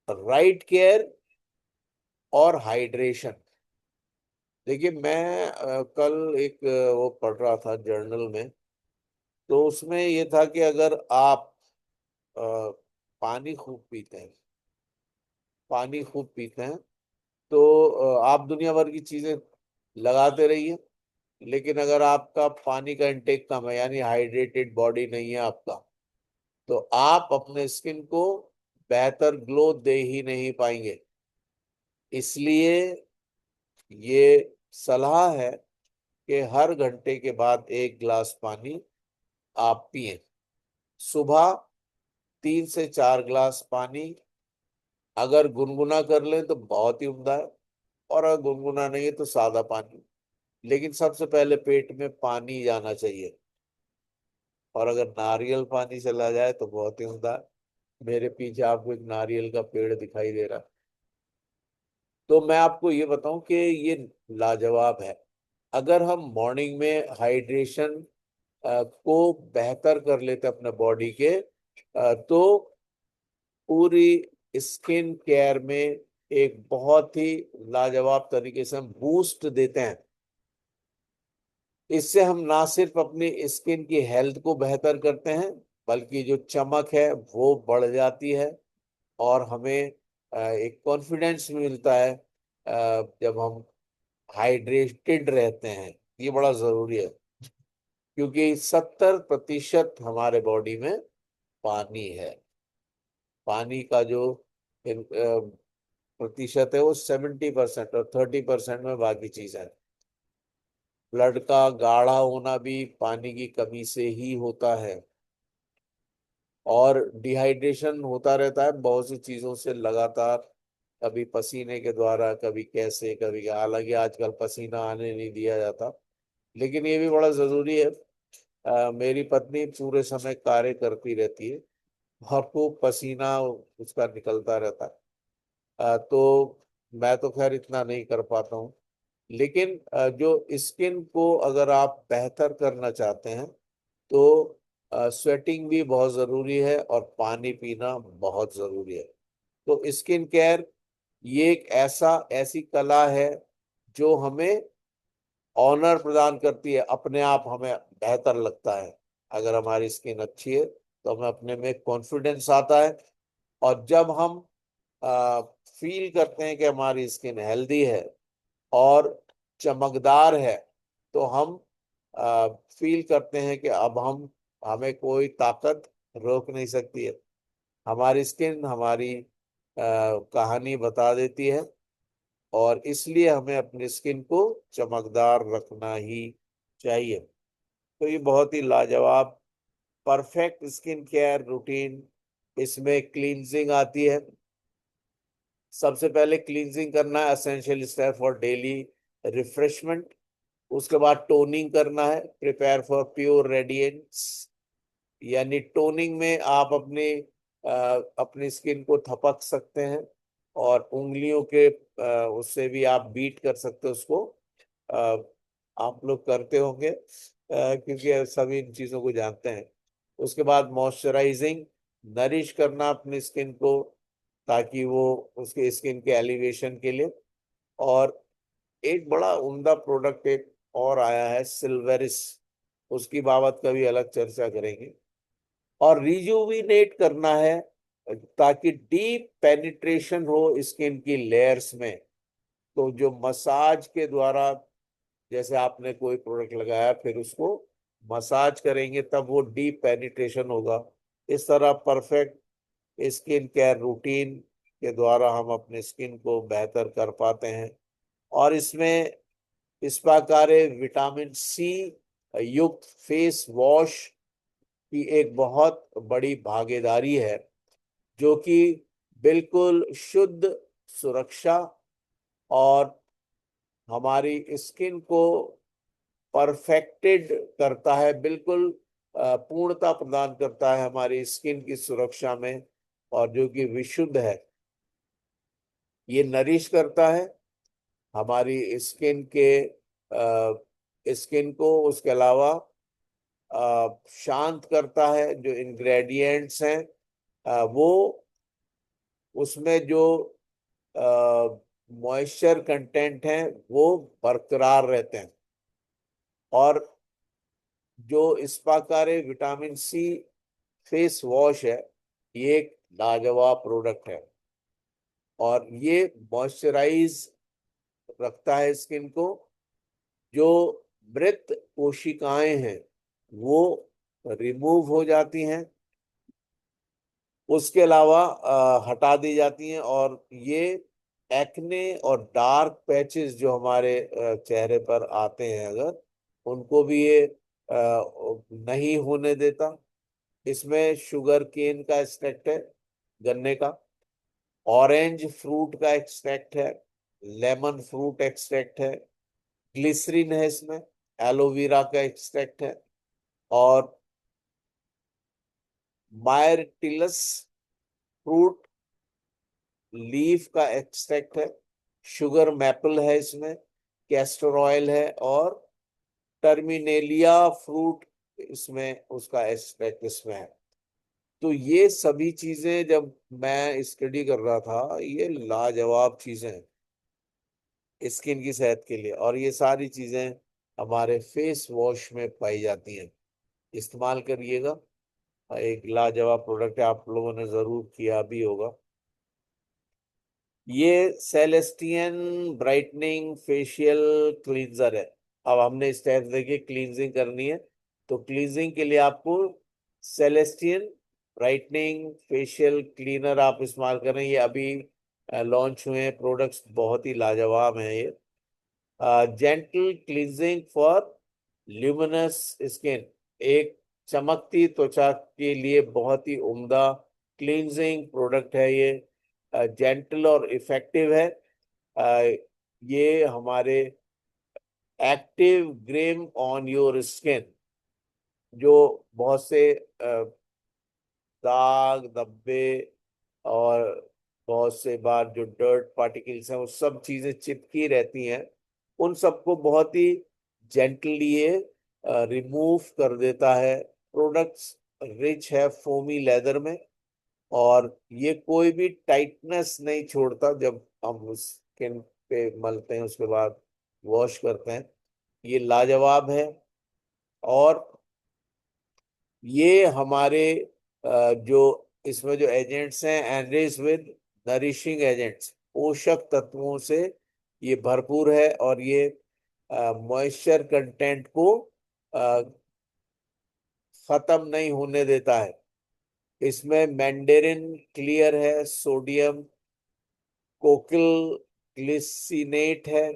राइट केयर और हाइड्रेशन। देखिए मैं कल एक वो पढ़ रहा था जर्नल में, तो उसमें ये था कि अगर आप अ, पानी खूब पीते हैं, पानी खूब पीते हैं, तो आप दुनिया भर की चीजें लगाते रहिए, लेकिन अगर आपका पानी का इंटेक कम है, यानी हाइड्रेटेड बॉडी नहीं है आपका, तो आप अपने स्किन को बेहतर ग्लो दे ही नहीं पाएंगे। इसलिए ये सलाह है कि हर घंटे के बाद 1 गिलास पानी आप पिए। सुबह 3 से 4 गिलास पानी, अगर गुनगुना कर लें तो बहुत ही उम्दा है, और अगर गुनगुना नहीं है तो सादा पानी। लेकिन सबसे पहले पेट में पानी जाना चाहिए, और अगर नारियल पानी चला जाए तो बहुत ही उम्दा है। मेरे पीछे आपको एक नारियल का पेड़ दिखाई दे रहा है। तो मैं आपको ये बताऊं कि ये लाजवाब है। अगर हम मॉर्निंग में हाइड्रेशन को बेहतर कर लेते अपने बॉडी के, तो पूरी स्किन केयर में एक बहुत ही लाजवाब तरीके से हम बूस्ट देते हैं। इससे हम ना सिर्फ अपनी स्किन की हेल्थ को बेहतर करते हैं, बल्कि जो चमक है वो बढ़ जाती है, और हमें एक कॉन्फिडेंस मिलता है जब हम हाइड्रेटेड रहते हैं। ये बड़ा जरूरी है, क्योंकि 70% हमारे बॉडी में पानी है। पानी का जो प्रतिशत है वो 70%, और 30% में बाकी चीज है। ब्लड का गाढ़ा होना भी पानी की कमी से ही होता है, और डिहाइड्रेशन होता रहता है बहुत सी चीजों से लगातार, कभी पसीने के द्वारा, कभी कैसे, कभी, हालांकि आजकल पसीना आने नहीं दिया जाता, लेकिन ये भी बड़ा जरूरी है। मेरी पत्नी पूरे समय कार्य करती रहती है, और खूब पसीना उसका निकलता रहता है। तो मैं तो खैर इतना नहीं कर पाता हूँ, लेकिन जो स्किन को अगर आप बेहतर करना चाहते हैं, तो स्वेटिंग भी बहुत जरूरी है, और पानी पीना बहुत जरूरी है। तो स्किन केयर ये एक ऐसी कला है जो हमें ऑनर प्रदान करती है, अपने आप हमें बेहतर लगता है। अगर हमारी स्किन अच्छी है तो हमें अपने में कॉन्फिडेंस आता है, और जब हम फील करते हैं कि हमारी स्किन हेल्दी है और चमकदार है, तो हम फील करते हैं कि अब हम, हमें कोई ताकत रोक नहीं सकती है। हमारी स्किन हमारी कहानी बता देती है, और इसलिए हमें अपनी स्किन को चमकदार रखना ही चाहिए। तो ये बहुत ही लाजवाब परफेक्ट स्किन केयर रूटीन, इसमें क्लींजिंग आती है। सबसे पहले क्लींजिंग करना है, essential step for daily refreshment. उसके बाद टोनिंग करना है, प्रिपेयर फॉर प्योर रेडियंस। यानी टोनिंग में आप अपनी स्किन को थपक सकते हैं, और उंगलियों के उससे भी आप बीट कर सकते हो उसको। अ, आप लोग करते होंगे, क्योंकि सभी इन चीजों को जानते हैं। उसके बाद मॉइस्चराइजिंग, नरिश करना अपनी स्किन को, ताकि वो उसके स्किन के एलिवेशन के लिए। और एक बड़ा उम्दा प्रोडक्ट एक और आया है, सिल्वेरिस, उसकी बाबत कभी अलग चर्चा करेंगे। और रिजुविनेट करना है, ताकि डीप पेनिट्रेशन हो स्किन की लेयर्स में। तो जो मसाज के द्वारा, जैसे आपने कोई प्रोडक्ट लगाया फिर उसको मसाज करेंगे, तब वो डीप पेनिट्रेशन होगा। इस तरह परफेक्ट स्किन केयर रूटीन के द्वारा हम अपने स्किन को बेहतर कर पाते हैं, और इसमें इस्पाकारे विटामिन सी युक्त फेस वॉश की एक बहुत बड़ी भागीदारी है, जो कि बिल्कुल शुद्ध, सुरक्षा और हमारी स्किन को परफेक्टेड करता है, बिल्कुल पूर्णता प्रदान करता है हमारी स्किन की सुरक्षा में, और जो कि विशुद्ध है। ये नरिश करता है हमारी स्किन को। उसके अलावा शांत करता है। जो इंग्रेडिएंट्स हैं वो उसमें जो मॉइस्चर कंटेंट हैं वो बरकरार रहते हैं। और जो इस्पाकारे विटामिन सी फेस वॉश है, ये एक लाजवाब प्रोडक्ट है, और ये मॉइस्चराइज रखता है स्किन को। जो मृत कोशिकाएं हैं वो रिमूव हो जाती हैं, उसके अलावा हटा दी जाती हैं। और ये एक्ने और डार्क पैचेस जो हमारे चेहरे पर आते हैं, अगर उनको भी ये नहीं होने देता। इसमें शुगर केन का एक्सट्रैक्ट है, गन्ने का। ऑरेंज फ्रूट का एक्सट्रैक्ट है। लेमन फ्रूट एक्सट्रैक्ट है। ग्लिसरीन है इसमें। एलोवेरा का एक्सट्रैक्ट है। और मायरटिलस फ्रूट लीफ का एक्सट्रैक्ट है। शुगर मैपल है इसमें। कैस्टर ऑयल है। और टर्मिनेलिया फ्रूट इसमें, उसका एक्सट्रैक्ट इसमें है। तो ये सभी चीजें जब मैं स्टडी कर रहा था, ये लाजवाब चीजें हैं स्किन की सेहत के लिए, और ये सारी चीजें हमारे फेस वॉश में पाई जाती हैं। इस्तेमाल करिएगा। एक लाजवाब प्रोडक्ट है, आप लोगों ने जरूर किया भी होगा। ये सेलेस्टियन ब्राइटनिंग फेशियल क्लींजर है। अब हमने स्टेप्स देखिए, क्लींजिंग करनी है तो क्लींजिंग के लिए आपको सेलेस्टियन ब्राइटनिंग फेशियल क्लीनर आप इस्तेमाल करें। ये अभी लॉन्च हुए हैं प्रोडक्ट्स, बहुत ही लाजवाब हैं ये। Gentle cleansing for luminous skin, एक चमकती त्वचा के लिए बहुत ही उम्दा क्लींजिंग प्रोडक्ट है ये। जेंटल और इफेक्टिव है। अ, ये हमारे active Graeme on your skin, जो बहुत से दाग धब्बे और बहुत से बार जो डर्ट पार्टिकल्स हैं वो सब चीजें चिपकी रहती हैं, उन सबको बहुत ही जेंटली ये रिमूव कर देता है। प्रोडक्ट्स रिच है फोमी लेदर में, और ये कोई भी टाइटनेस नहीं छोड़ता जब हम स्किन पे मलते हैं उसके बाद वॉश करते हैं। ये लाजवाब है। और ये हमारे जो इसमें जो एजेंट्स हैं, एनरिच विद नरिशिंग एजेंट्स, पोषक तत्वों से ये भरपूर है, और ये मॉइस्चर कंटेंट को अ, खत्म नहीं होने देता है। इसमें मैंडेरिन क्लियर है, सोडियम कोकिल ग्लिसिनेट है,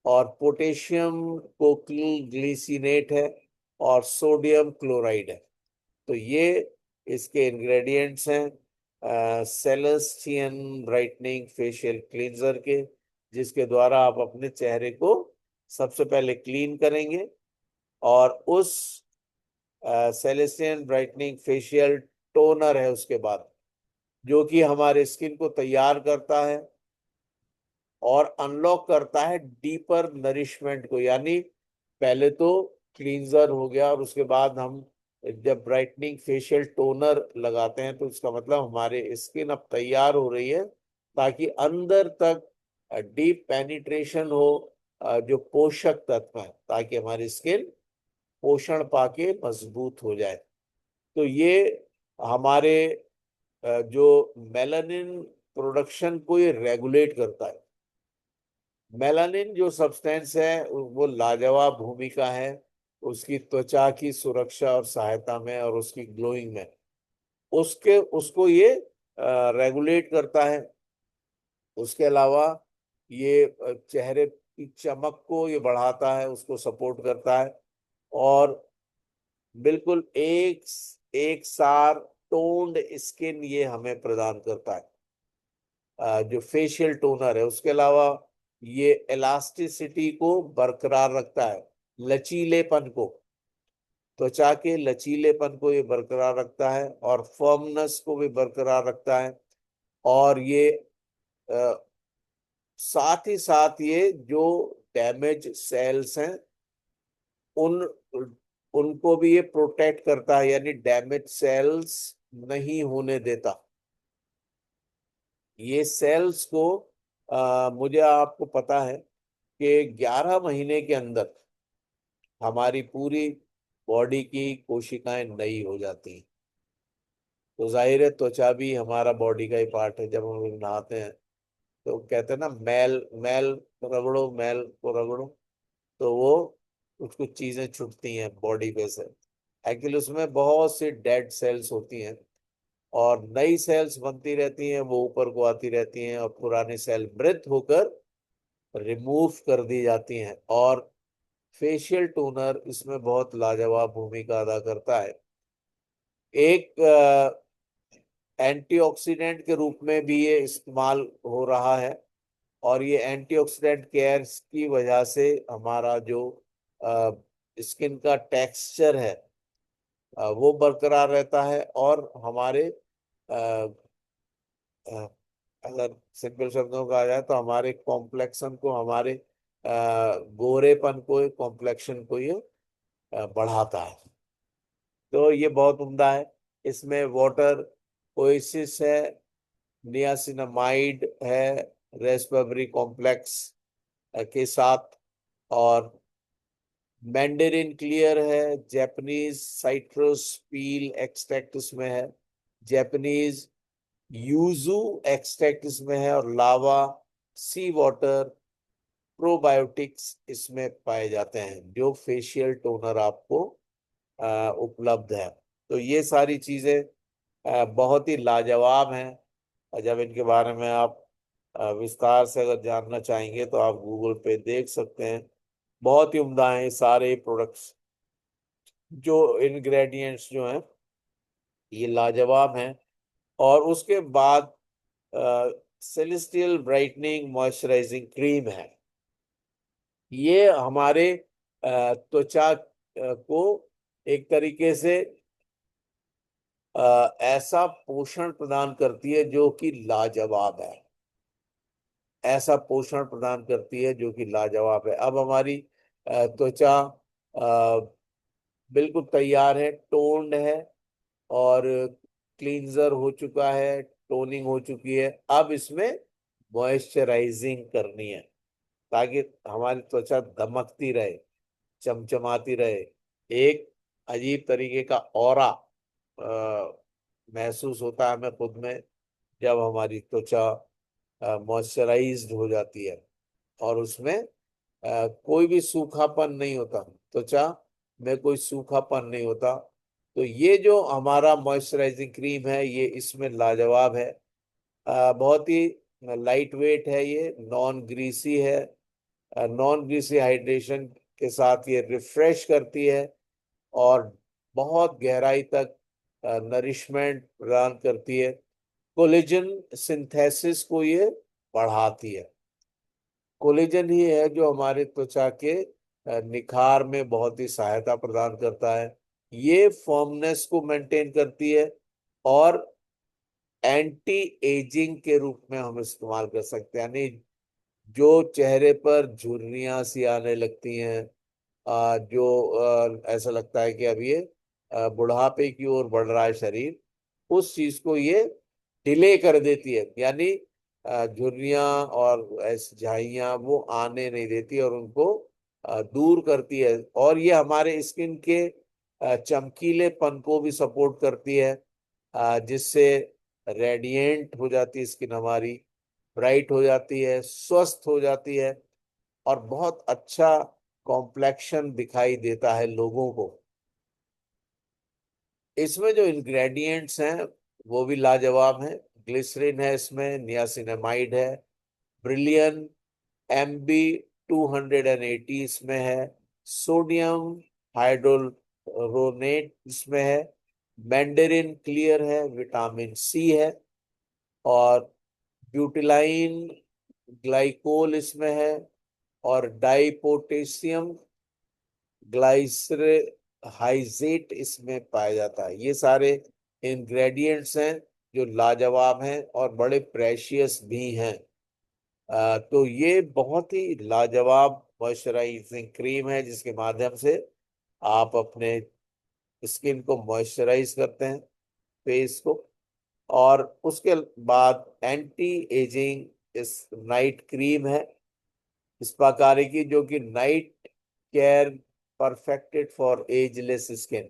और पोटेशियम कोकिल ग्लिसिनेट है, और सोडियम क्लोराइड है। तो ये इसके इंग्रेडिएंट्स हैं सेलेस्टियन ब्राइटनिंग फेशियल क्लींजर के, जिसके द्वारा आप अपने चेहरे को सबसे पहले क्लीन करेंगे, और उस सेलेस्टियन ब्राइटनिंग फेशियल टोनर है उसके बाद, जो कि हमारे स्किन को तैयार करता है और अनलॉक करता है डीपर नरिशमेंट को। यानी पहले तो क्लींजर हो गया, और उसके बाद हम जब ब्राइटनिंग फेशियल टोनर लगाते हैं तो इसका मतलब हमारे स्किन अब तैयार हो रही है, ताकि अंदर तक डीप पेनिट्रेशन हो जो पोषक तत्व है, ताकि हमारी स्किन पोषण पाके मजबूत हो जाए। तो ये हमारे जो मेलानिन प्रोडक्शन को ये रेगुलेट करता है। मेलानिन जो सब्सटेंस है वो लाजवाब भूमिका है उसकी त्वचा की सुरक्षा और सहायता में, और उसकी ग्लोइंग में। उसके उसको ये रेगुलेट करता है। उसके अलावा ये चेहरे की चमक को ये बढ़ाता है, उसको सपोर्ट करता है, और बिल्कुल एक सार टोन्ड स्किन ये हमें प्रदान करता है। जो फेशियल टोनर है, उसके अलावा ये इलास्टिसिटी को बरकरार रखता है, लचीलेपन को, त्वचा के लचीलेपन को ये बरकरार रखता है, और फर्मनेस को भी बरकरार रखता है। और ये अ, साथ ही साथ ये जो डैमेज सेल्स हैं उन उनको भी ये प्रोटेक्ट करता है, यानी डैमेज सेल्स नहीं होने देता। ये सेल्स को मुझे आपको पता है कि 11 महीने के अंदर हमारी पूरी बॉडी की कोशिकाएं नई हो जाती हैं। तो जाहिर है त्वचा भी हमारा बॉडी का ही पार्ट है। जब हम लोग नहाते हैं तो कहते हैं ना, मैल मैल रगड़ो, मैल को रगड़ो, तो वो कुछ कुछ चीजें छूटती हैं बॉडी पे से। एक्चुअली उसमें बहुत सी डेड सेल्स होती हैं, और नई सेल्स बनती रहती हैं, वो ऊपर को आती रहती हैं, और पुरानी सेल मृत होकर रिमूव कर दी जाती हैं। और फेशियल टोनर इसमें बहुत लाजवाब भूमिका अदा करता है। एक एंटीऑक्सीडेंट के रूप में भी ये इस्तेमाल हो रहा है, और ये एंटीऑक्सीडेंट केयर की वजह से हमारा जो स्किन का टेक्सचर है वो बरकरार रहता है, और हमारे अ, अ, अगर सिंपल शब्दों में कहा जाए तो हमारे कॉम्प्लेक्शन को, हमारे गोरेपन को, कॉम्प्लेक्शन को ये बढ़ाता है। तो ये बहुत उम्दा है। इसमें वाटर ओएसिस है, नियासिनामाइड है, रेस्पिरेटरी कॉम्प्लेक्स के साथ, और मैंडेरिन क्लियर है, जापानीज साइट्रस पील एक्सट्रैक्ट इसमें है, जापानीज यूजू एक्सट्रैक्ट इसमें है, और लावा सी वाटर प्रोबायोटिक्स इसमें पाए जाते हैं, जो फेशियल टोनर आपको उपलब्ध है। तो ये सारी चीजें बहुत ही लाजवाब हैं। और जब इनके बारे में आप विस्तार से अगर जानना चाहेंगे तो आप गूगल पे देख सकते हैं। बहुत ही उम्दा हैं ये सारे प्रोडक्ट्स, जो इंग्रेडिएंट्स जो हैं ये लाजवाब हैं। और उसके बाद सेलेस्टियल ब्राइटनिंग मॉइस्चराइजिंग क्रीम है। ये हमारे त्वचा को एक तरीके से ऐसा पोषण प्रदान करती है जो कि लाजवाब है, ऐसा पोषण प्रदान करती है जो कि लाजवाब है। अब हमारी त्वचा बिल्कुल तैयार है, टोन्ड है, और क्लींजर हो चुका है, टोनिंग हो चुकी है। अब इसमें मॉइस्चराइजिंग करनी है, ताकि हमारी त्वचा दमकती रहे, चमचमाती रहे, एक अजीब तरीके का ऑरा महसूस होता है हमें खुद में, जब हमारी त्वचा मॉइस्चराइज्ड हो जाती है, और उसमें कोई भी सूखापन नहीं होता, त्वचा में कोई सूखापन नहीं होता। तो ये जो हमारा मॉइस्चराइजिंग क्रीम है ये इसमें लाजवाब है। बहुत ही लाइट वेट है, ये नॉन ग्रीसी है। नॉन ग्रीसी हाइड्रेशन के साथ ये रिफ्रेश करती है, और बहुत गहराई तक नरिशमेंट प्रदान करती है। कोलेजन सिंथेसिस को ये बढ़ाती है। कोलेजन ही है जो हमारे त्वचा के निखार में बहुत ही सहायता प्रदान करता है। ये फर्मनेस को मेंटेन करती है, और एंटी एजिंग के रूप में हम इस्तेमाल कर सकते हैं। यानी जो चेहरे पर झुर्रियां सी आने लगती हैं, जो ऐसा लगता है कि अब ये बुढ़ापे की ओर बढ़ रहा है शरीर, उस चीज को ये डिले कर देती है। यानी झुर्रियां और ऐसी झाइयां वो आने नहीं देती, और उनको दूर करती है। और ये हमारे स्किन के चमकीलेपन को भी सपोर्ट करती है, जिससे रेडिएंट हो जाती है स्किन हमारी, ब्राइट हो जाती है, स्वस्थ हो जाती है, और बहुत अच्छा कॉम्प्लेक्शन दिखाई देता है लोगों को। इसमें जो इंग्रेडिएंट्स हैं वो भी लाजवाब हैं। ग्लिसरीन है इसमें, नियासिनामाइड है, ब्रिलियन, एम्बी 280 इसमें है, सोडियम हाइड्रोरोनेट इसमें है, मैंडेरिन क्लियर है, विटामिन सी है, और ब्यूटिलाइन ग्लाइकोल इसमें है, और डाइपोटेशियम ग्लाइसरहाइजेट इसमें पाया जाता है। ये सारे इंग्रेडिएंट्स हैं जो लाजवाब हैं और बड़े प्रेशियस भी हैं। तो ये बहुत ही लाजवाब मॉइस्चराइजिंग क्रीम है जिसके माध्यम से आप अपने स्किन को मॉइस्चराइज करते हैं, फेस को। और उसके बाद एंटी एजिंग इस नाइट क्रीम है इस प्रकार की, जो कि night care perfected for ageless skin.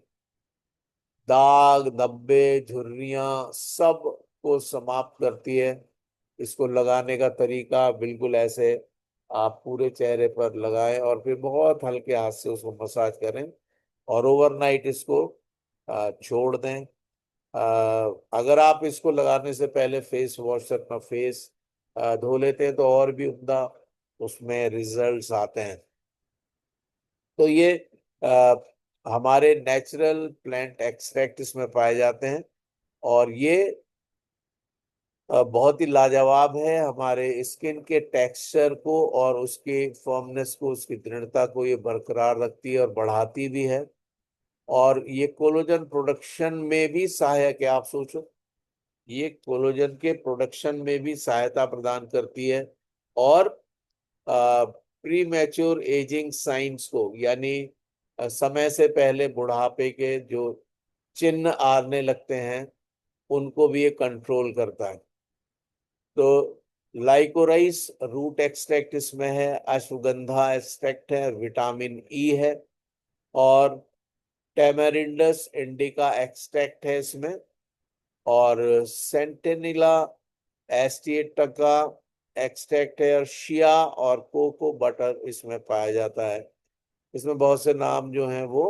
दाग धब्बे झुर्रियां सब को समाप्त करती है। इसको लगाने का तरीका बिल्कुल ऐसे, आप पूरे चेहरे पर लगाएं और फिर बहुत हल्के हाथ से उसको मसाज करें और ओवरनाइट इसको छोड़ दें। अगर आप इसको लगाने से पहले फेस वॉश से अपना फेस धो लेते हैं तो और भी उम्दा उसमें रिजल्ट्स आते हैं। तो ये आ, हमारे नेचुरल प्लांट एक्सट्रैक्ट इसमें पाए जाते हैं और ये बहुत ही लाजवाब है। हमारे स्किन के टेक्सचर को और उसके फर्मनेस को, उसकी दृढ़ता को ये बरकरार रखती है और बढ़ाती भी है। और ये कोलोजन प्रोडक्शन में भी सहायक है। आप सोचो, ये कोलोजन के प्रोडक्शन में भी सहायता प्रदान करती है और प्री मैच्योर एजिंग साइंस को, यानी समय से पहले बुढ़ापे के जो चिन्ह आने लगते हैं उनको भी ये कंट्रोल करता है। तो लाइकोराइस रूट एक्सट्रैक्ट इसमें है, अश्वगंधा एक्सट्रैक्ट है, विटामिन ई है, और टेमेरिंडस इंडिका एक्सट्रैक्ट है इसमें, और सेंटेनिला एस्टिएटा का एक्सट्रैक्ट है, और शिया और कोको बटर इसमें पाया जाता है। इसमें बहुत से नाम जो हैं वो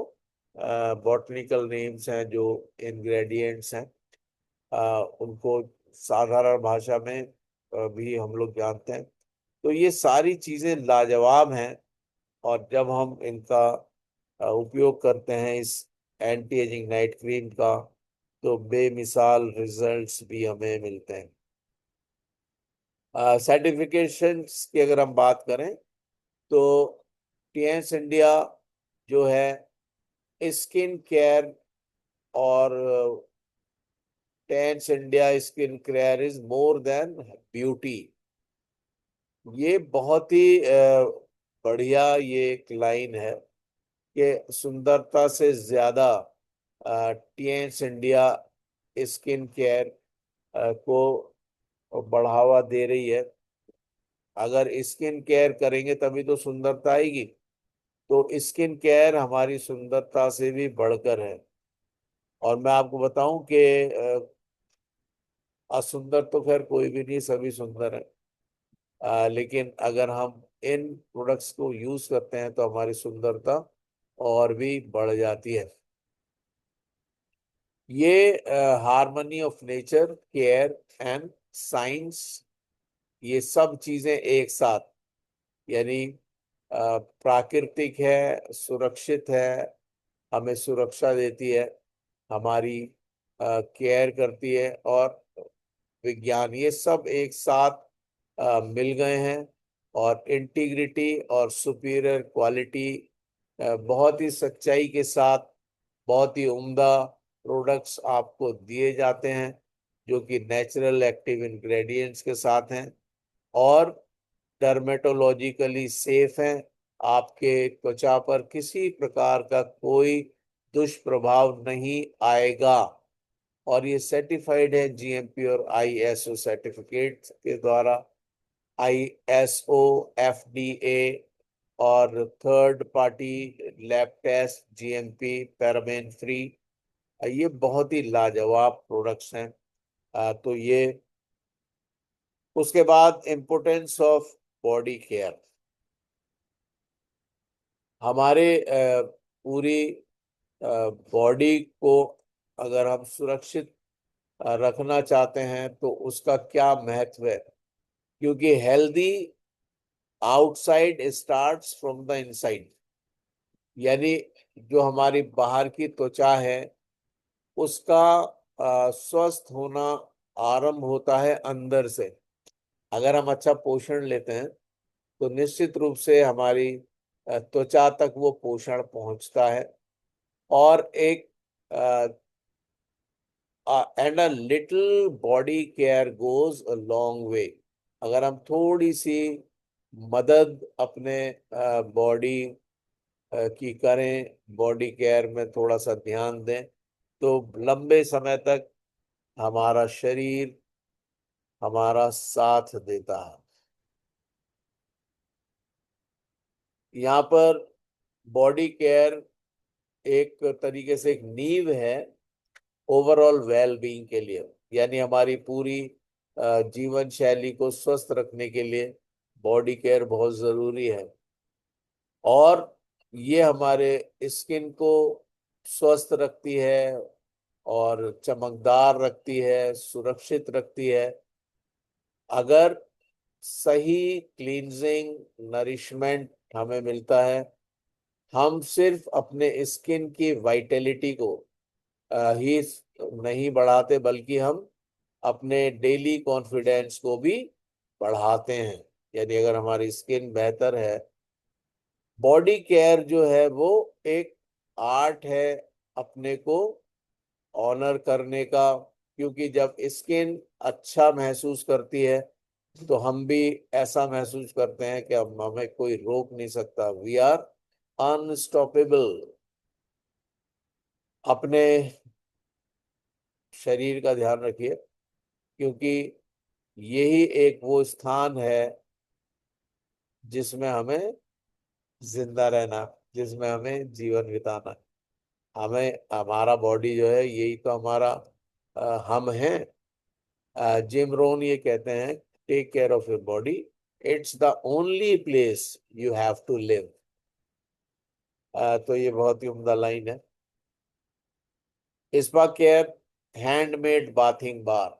बॉटनिकल नेम्स हैं, जो इंग्रेडिएंट्स हैं उनको साधारण भाषा में भी हम लोग जानते हैं। तो ये सारी चीजें लाजवाब हैं और जब हम इनका उपयोग करते हैं इस एंटी एजिंग नाइट क्रीम का, तो बेमिसाल रिजल्ट्स भी हमें मिलते हैं। सर्टिफिकेशंस की अगर हम बात करें तो टीएस इंडिया जो है स्किन केयर, और टेंस India skin care is more than beauty, ये बहुत ही बढ़िया ये एक लाइन है कि सुंदरता से ज्यादा टीएस इंडिया स्किन केयर को बढ़ावा दे रही है। अगर स्किन केयर करेंगे तभी तो सुंदरता आएगी। तो स्किन केयर हमारी सुंदरता से भी बढ़कर है। और मैं आपको बताऊं कि असुंदर तो खैर कोई भी नहीं, सभी सुंदर है। लेकिन अगर हम इन प्रोडक्ट्स को यूज करते हैं तो हमारी सुंदरता और भी बढ़ जाती है। ये harmony of nature, care and science, ये सब चीजें एक साथ, यानी प्राकृतिक है, सुरक्षित है, हमें सुरक्षा देती है, हमारी केयर करती है, और विज्ञान, ये सब एक साथ मिल गए हैं। और इंटीग्रिटी और सुपीरियर क्वालिटी, बहुत ही सच्चाई के साथ बहुत ही उम्दा प्रोडक्ट्स आपको दिए जाते हैं जो कि नेचुरल एक्टिव इंग्रेडिएंट्स के साथ हैं और डर्मेटोलॉजिकली सेफ हैं। आपके त्वचा पर किसी प्रकार का कोई दुष्प्रभाव नहीं आएगा। और ये सर्टिफाइड है जीएमपी और आईएसओ सर्टिफिकेट के द्वारा, आईएसओ, एफडीए और third party lab test, GMP, paraben free. ये बहुत ही लाजवाब प्रोडक्ट्स हैं। तो ये, उसके बाद इम्पोर्टेंस ऑफ बॉडी केयर। हमारे पूरी बॉडी को अगर हम सुरक्षित रखना चाहते हैं तो उसका क्या महत्व है, क्योंकि healthy outside starts from the inside, यानी जो हमारी बाहर की त्वचा है उसका स्वस्थ होना आरंभ होता है अंदर से। अगर हम अच्छा पोषण लेते हैं तो निश्चित रूप से हमारी त्वचा तक वो पोषण पहुंचता है। और एक and a little body care goes a long way. अगर हम थोड़ी सी मदद अपने बॉडी की करें, बॉडी केयर में थोड़ा सा ध्यान दें, तो लंबे समय तक हमारा शरीर हमारा साथ देता है। यहाँ पर बॉडी केयर एक तरीके से एक नींव है ओवरऑल वेल बीइंग के लिए, यानी हमारी पूरी जीवन शैली को स्वस्थ रखने के लिए बॉडी केयर बहुत जरूरी है। और ये हमारे स्किन को स्वस्थ रखती है और चमकदार रखती है, सुरक्षित रखती है। अगर सही क्लींजिंग नरिशमेंट हमें मिलता है, हम सिर्फ अपने स्किन की वाइटलिटी को ही नहीं बढ़ाते, बल्कि हम अपने डेली कॉन्फिडेंस को भी बढ़ाते हैं। यानी अगर हमारी स्किन बेहतर है, बॉडी केयर जो है वो एक आर्ट है अपने को ऑनर करने का। क्योंकि जब स्किन अच्छा महसूस करती है तो हम भी ऐसा महसूस करते हैं कि अब हमें कोई रोक नहीं सकता, वी आर अनस्टॉपेबल। अपने शरीर का ध्यान रखिए, क्योंकि यही एक वो स्थान है जिसमें हमें जिंदा रहना, जिसमें हमें जीवन बिताना। हमें हमारा बॉडी जो है यही तो हमारा हम हैं। जिम रोन ये कहते हैं, take care of your body, it's the only place you have to live. तो ये बहुत ही उम्दा लाइन है। Spa care handmade bathing bar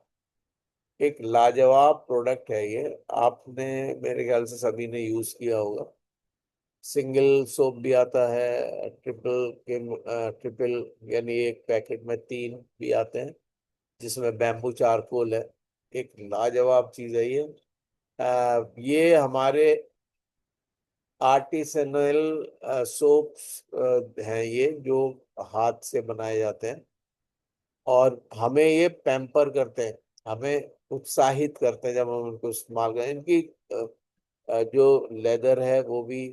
एक लाजवाब प्रोडक्ट है ये। आपने मेरे ख्याल से सभी ने यूज किया होगा। सिंगल सोप भी आता है, ट्रिपल यानी एक पैकेट में 3 भी आते हैं, जिसमें बैम्बू चारकोल है। एक लाजवाब चीज है ये। ये हमारे आर्टिसनल सोप्स हैं, ये जो हाथ से बनाए जाते हैं और हमें ये पैम्पर करते हैं, हमें उत्साहित करते हैं जब हम उनको इस्तेमाल करें। इनकी जो लेदर है वो भी,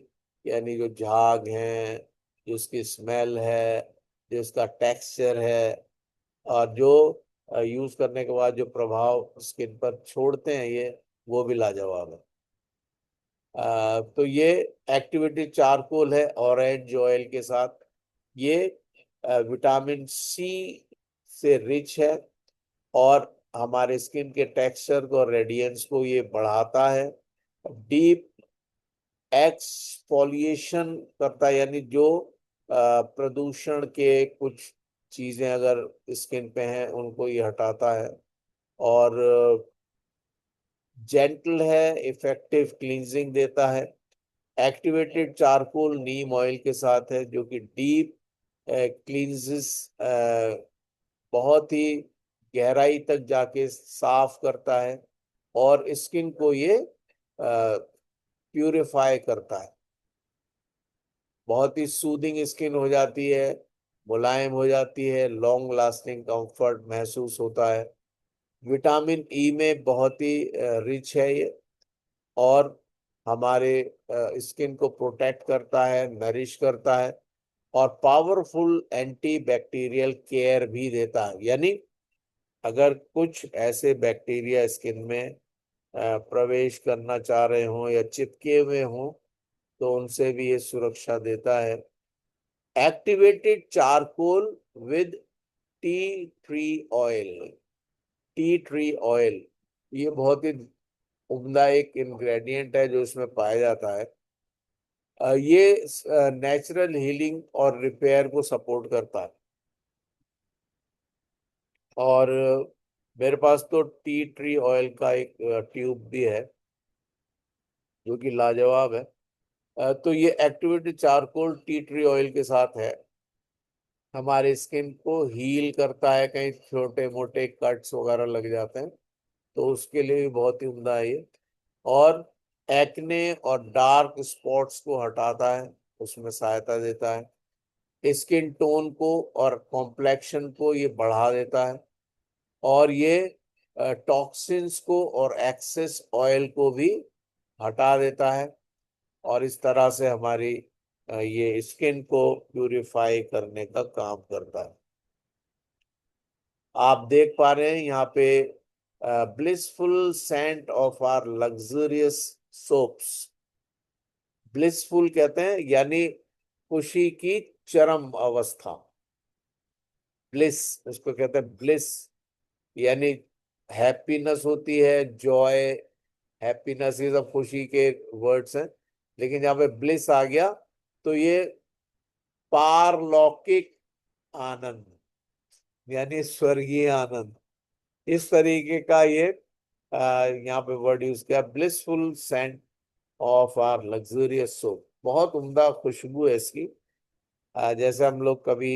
यानी जो झाग है, जो उसकी स्मेल है, जो उसका टेक्सचर है, और जो यूज करने के बाद जो प्रभाव स्किन पर छोड़ते हैं ये, वो भी लाजवाब है। तो ये एक्टिवेटी चारकोल है ऑरेंज ऑयल के साथ। ये विटामिन सी से रिच है और हमारे स्किन के टेक्सचर को, रेडियंस को ये बढ़ाता है। डीप एक्सफोलिएशन करता है, यानी जो प्रदूषण के कुछ चीजें अगर स्किन पे हैं उनको ये हटाता है। और जेंटल है, इफेक्टिव क्लींजिंग देता है। एक्टिवेटेड चारकोल नीम ऑयल के साथ है, जो कि डीप क्लींजेस, बहुत ही गहराई तक जाके साफ करता है और स्किन को ये प्यूरिफाई करता है। बहुत ही सूदिंग स्किन हो जाती है, मुलायम हो जाती है, लॉन्ग लास्टिंग कंफर्ट महसूस होता है। विटामिन ई में बहुत ही रिच है ये, और हमारे स्किन को प्रोटेक्ट करता है, नरिश करता है, और पावरफुल एंटी बैक्टीरियल केयर भी देता है। यानी अगर कुछ ऐसे बैक्टीरिया स्किन में प्रवेश करना चाह रहे हों या चिपके हुए हों, तो उनसे भी ये सुरक्षा देता है। Activated charcoal with tea tree oil. Tea tree oil ये बहुत ही उम्दा एक इंग्रेडिएंट है जो इसमें पाया जाता है। ये नेचुरल हीलिंग और रिपेयर को सपोर्ट करता है। और मेरे पास तो टी ट्री ऑयल का एक ट्यूब भी है, जो कि लाजवाब है। तो ये activated charcoal tea tree oil के साथ है, हमारे स्किन को हील करता है, कहीं छोटे मोटे कट्स वगैरह लग जाते हैं तो उसके लिए भी बहुत ही उम्दा है ये। और एक्ने और डार्क स्पॉट्स को हटाता है, उसमें सहायता देता है, स्किन टोन को और कॉम्प्लेक्शन को ये बढ़ा देता है, और ये टॉक्सिन्स को और एक्सेस ऑयल को भी हटा देता है, और इस तरह से हमारी ये स्किन को प्यूरिफाई करने का काम करता है। आप देख पा रहे हैं यहाँ पे blissful scent of our luxurious soaps. Blissful कहते हैं यानी खुशी की चरम अवस्था, ब्लिस उसको कहते हैं ब्लिस, यानी हैप्पीनेस होती है, जॉय, हैप्पीनेस, ये सब खुशी के वर्ड्स हैं, लेकिन जहाँ पे ब्लिस आ गया तो ये पारलौकिक आनंद, यानी स्वर्गीय आनंद, इस तरीके का ये यहाँ पे वर्ड यूज किया, blissful scent of our luxurious soap. बहुत उम्दा खुशबू है इसकी। जैसे हम लोग कभी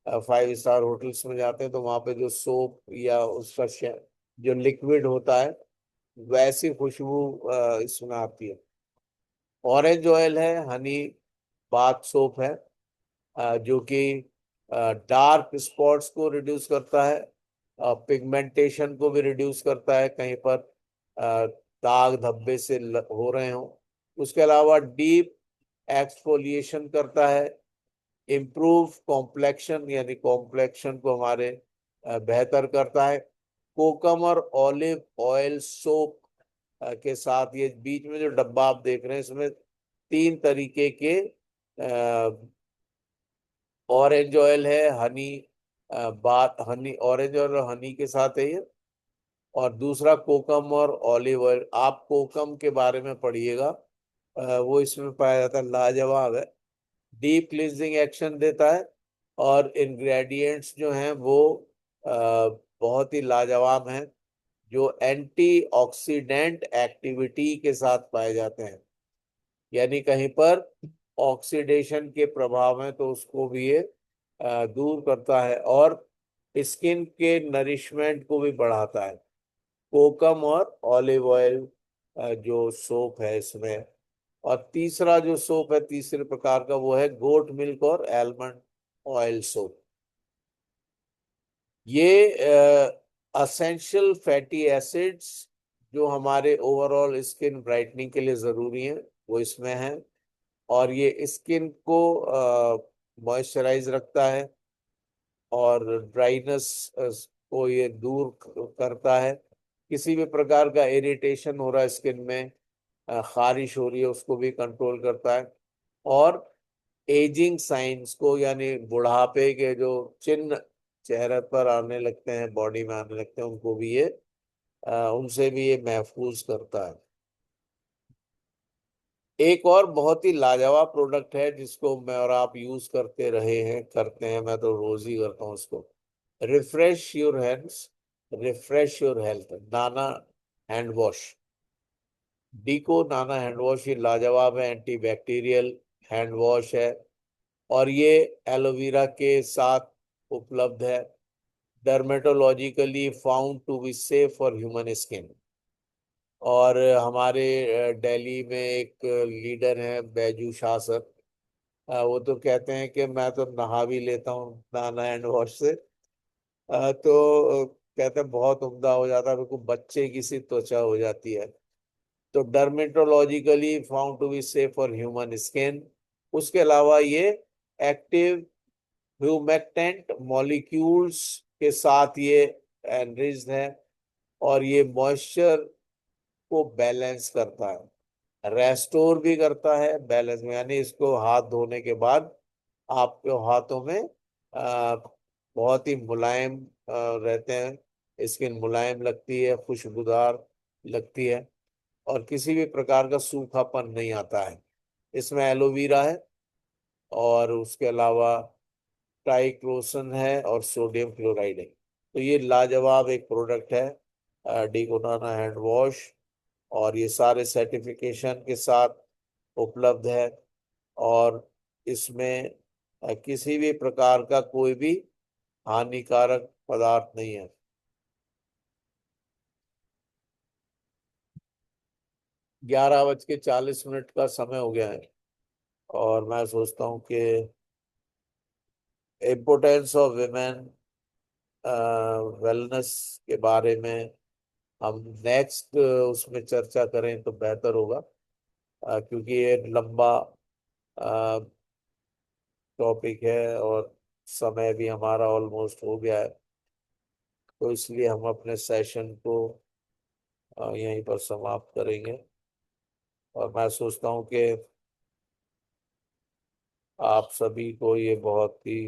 5 स्टार होटल्स में जाते हैं तो वहां पे जो सोप या उसका जो लिक्विड होता है, वैसी खुशबू इसमें आती है। ऑरेंज ऑयल है, हनी बाथ सोप है, जो कि डार्क स्पॉट्स को रिड्यूस करता है, पिगमेंटेशन को भी रिड्यूस करता है, कहीं पर दाग धब्बे से हो रहे हो। उसके अलावा डीप एक्सफोलिएशन करता है, इम्प्रूव कॉम्प्लेक्शन, यानी कॉम्प्लेक्शन को हमारे बेहतर करता है। कोकम और ऑलिव ऑयल सोप के साथ, ये बीच में जो डब्बा आप देख रहे हैं इसमें 3 तरीके के ऑरेंज ऑयल है, हनी बात हनी, ऑरेंज ऑयल और हनी के साथ है ये, और दूसरा कोकम और ऑलिव ऑयल। आप कोकम के बारे में पढ़िएगा, वो इसमें पाया जाता है, लाजवाब है, डीप क्लींजिंग एक्शन देता है, और इंग्रेडिएंट्स जो हैं वो बहुत ही लाजवाब हैं, जो एंटीऑक्सीडेंट एक्टिविटी के साथ पाए जाते हैं, यानी कहीं पर ऑक्सीडेशन के प्रभाव हैं तो उसको भी ये दूर करता है, और स्किन के नरिशमेंट को भी बढ़ाता है, कोकम और ऑलिव ऑयल जो सोप है इसमें। और तीसरा जो सोप है, तीसरे प्रकार का, वो है गोट मिल्क और एलमंड ऑयल सोप। ये असेंशियल फैटी एसिड्स जो हमारे ओवरऑल स्किन ब्राइटनिंग के लिए जरूरी हैं वो इसमें है, और ये स्किन को मॉइस्चराइज रखता है, और ड्राइनेस को ये दूर करता है, किसी भी प्रकार का इरिटेशन हो रहा है स्किन में, खारिश हो रही है, उसको भी कंट्रोल करता है, और एजिंग साइंस को, यानी बुढ़ापे के जो चिन्ह चेहरे पर आने लगते हैं, बॉडी में आने लगते हैं, उनको भी ये उनसे भी ये महफूज करता है। एक और बहुत ही लाजवाब प्रोडक्ट है जिसको मैं और आप यूज करते रहे हैं, करते हैं, मैं तो रोज ही करता हूँ उसको, refresh your hands, refresh your health, Nana hand wash. डीको Nana hand wash ये लाजवाब है, एंटी बैक्टीरियल हैंड वॉश है, और ये एलोवेरा के साथ उपलब्ध है, dermatologically found to be safe for human skin. और हमारे दिल्ली में एक लीडर हैं बैजू शाह सर, वो तो कहते हैं कि मैं तो नहा भी लेता हूँ नाना हैंड वॉश से, तो कहते हैं बहुत उम्दा हो जाता है, बिल्कुल बच्चे की सी त्वचा हो जाती है। तो dermatologically found to be safe for human skin. उसके अलावा ये एक्टिव ह्यूमेक्टेंट मॉलिक्यूल्स के साथ ये एनरिच्ड है, और ये मॉइस्चर को बैलेंस करता है, रेस्टोर भी करता है बैलेंस में, यानी इसको हाथ धोने के बाद आपके हाथों में आ, बहुत ही मुलायम रहते हैं, स्किन मुलायम लगती है, खुशबूदार लगती है, और किसी भी प्रकार का सूखापन नहीं आता है। इसमें एलोवेरा है, और उसके अलावा ट्राइक्लोसन है, और सोडियम क्लोराइड है। तो ये लाजवाब एक प्रोडक्ट है, डिकोनाना हैंड वॉश, और ये सारे सर्टिफिकेशन के साथ उपलब्ध है। और इसमें किसी भी प्रकार का कोई भी हानिकारक पदार्थ नहीं है। 11:40 का समय हो गया है और मैं सोचता हूँ कि इम्पोर्टेंस ऑफ विमेन वेलनेस के बारे में हम नेक्स्ट उसमें चर्चा करें तो बेहतर होगा, क्योंकि ये लंबा टॉपिक है और समय भी हमारा ऑलमोस्ट हो गया है। तो इसलिए हम अपने सेशन को यहीं पर समाप्त करेंगे। और मैं सोचता हूँ कि आप सभी को ये बहुत ही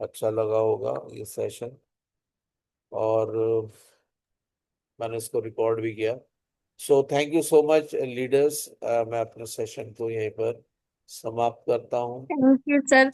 अच्छा लगा होगा ये सेशन। और मैंने इसको रिकॉर्ड भी किया। So thank you so much leaders. मैं अपने सेशन को यहीं पर समाप्त करता हूँ। Thank you sir.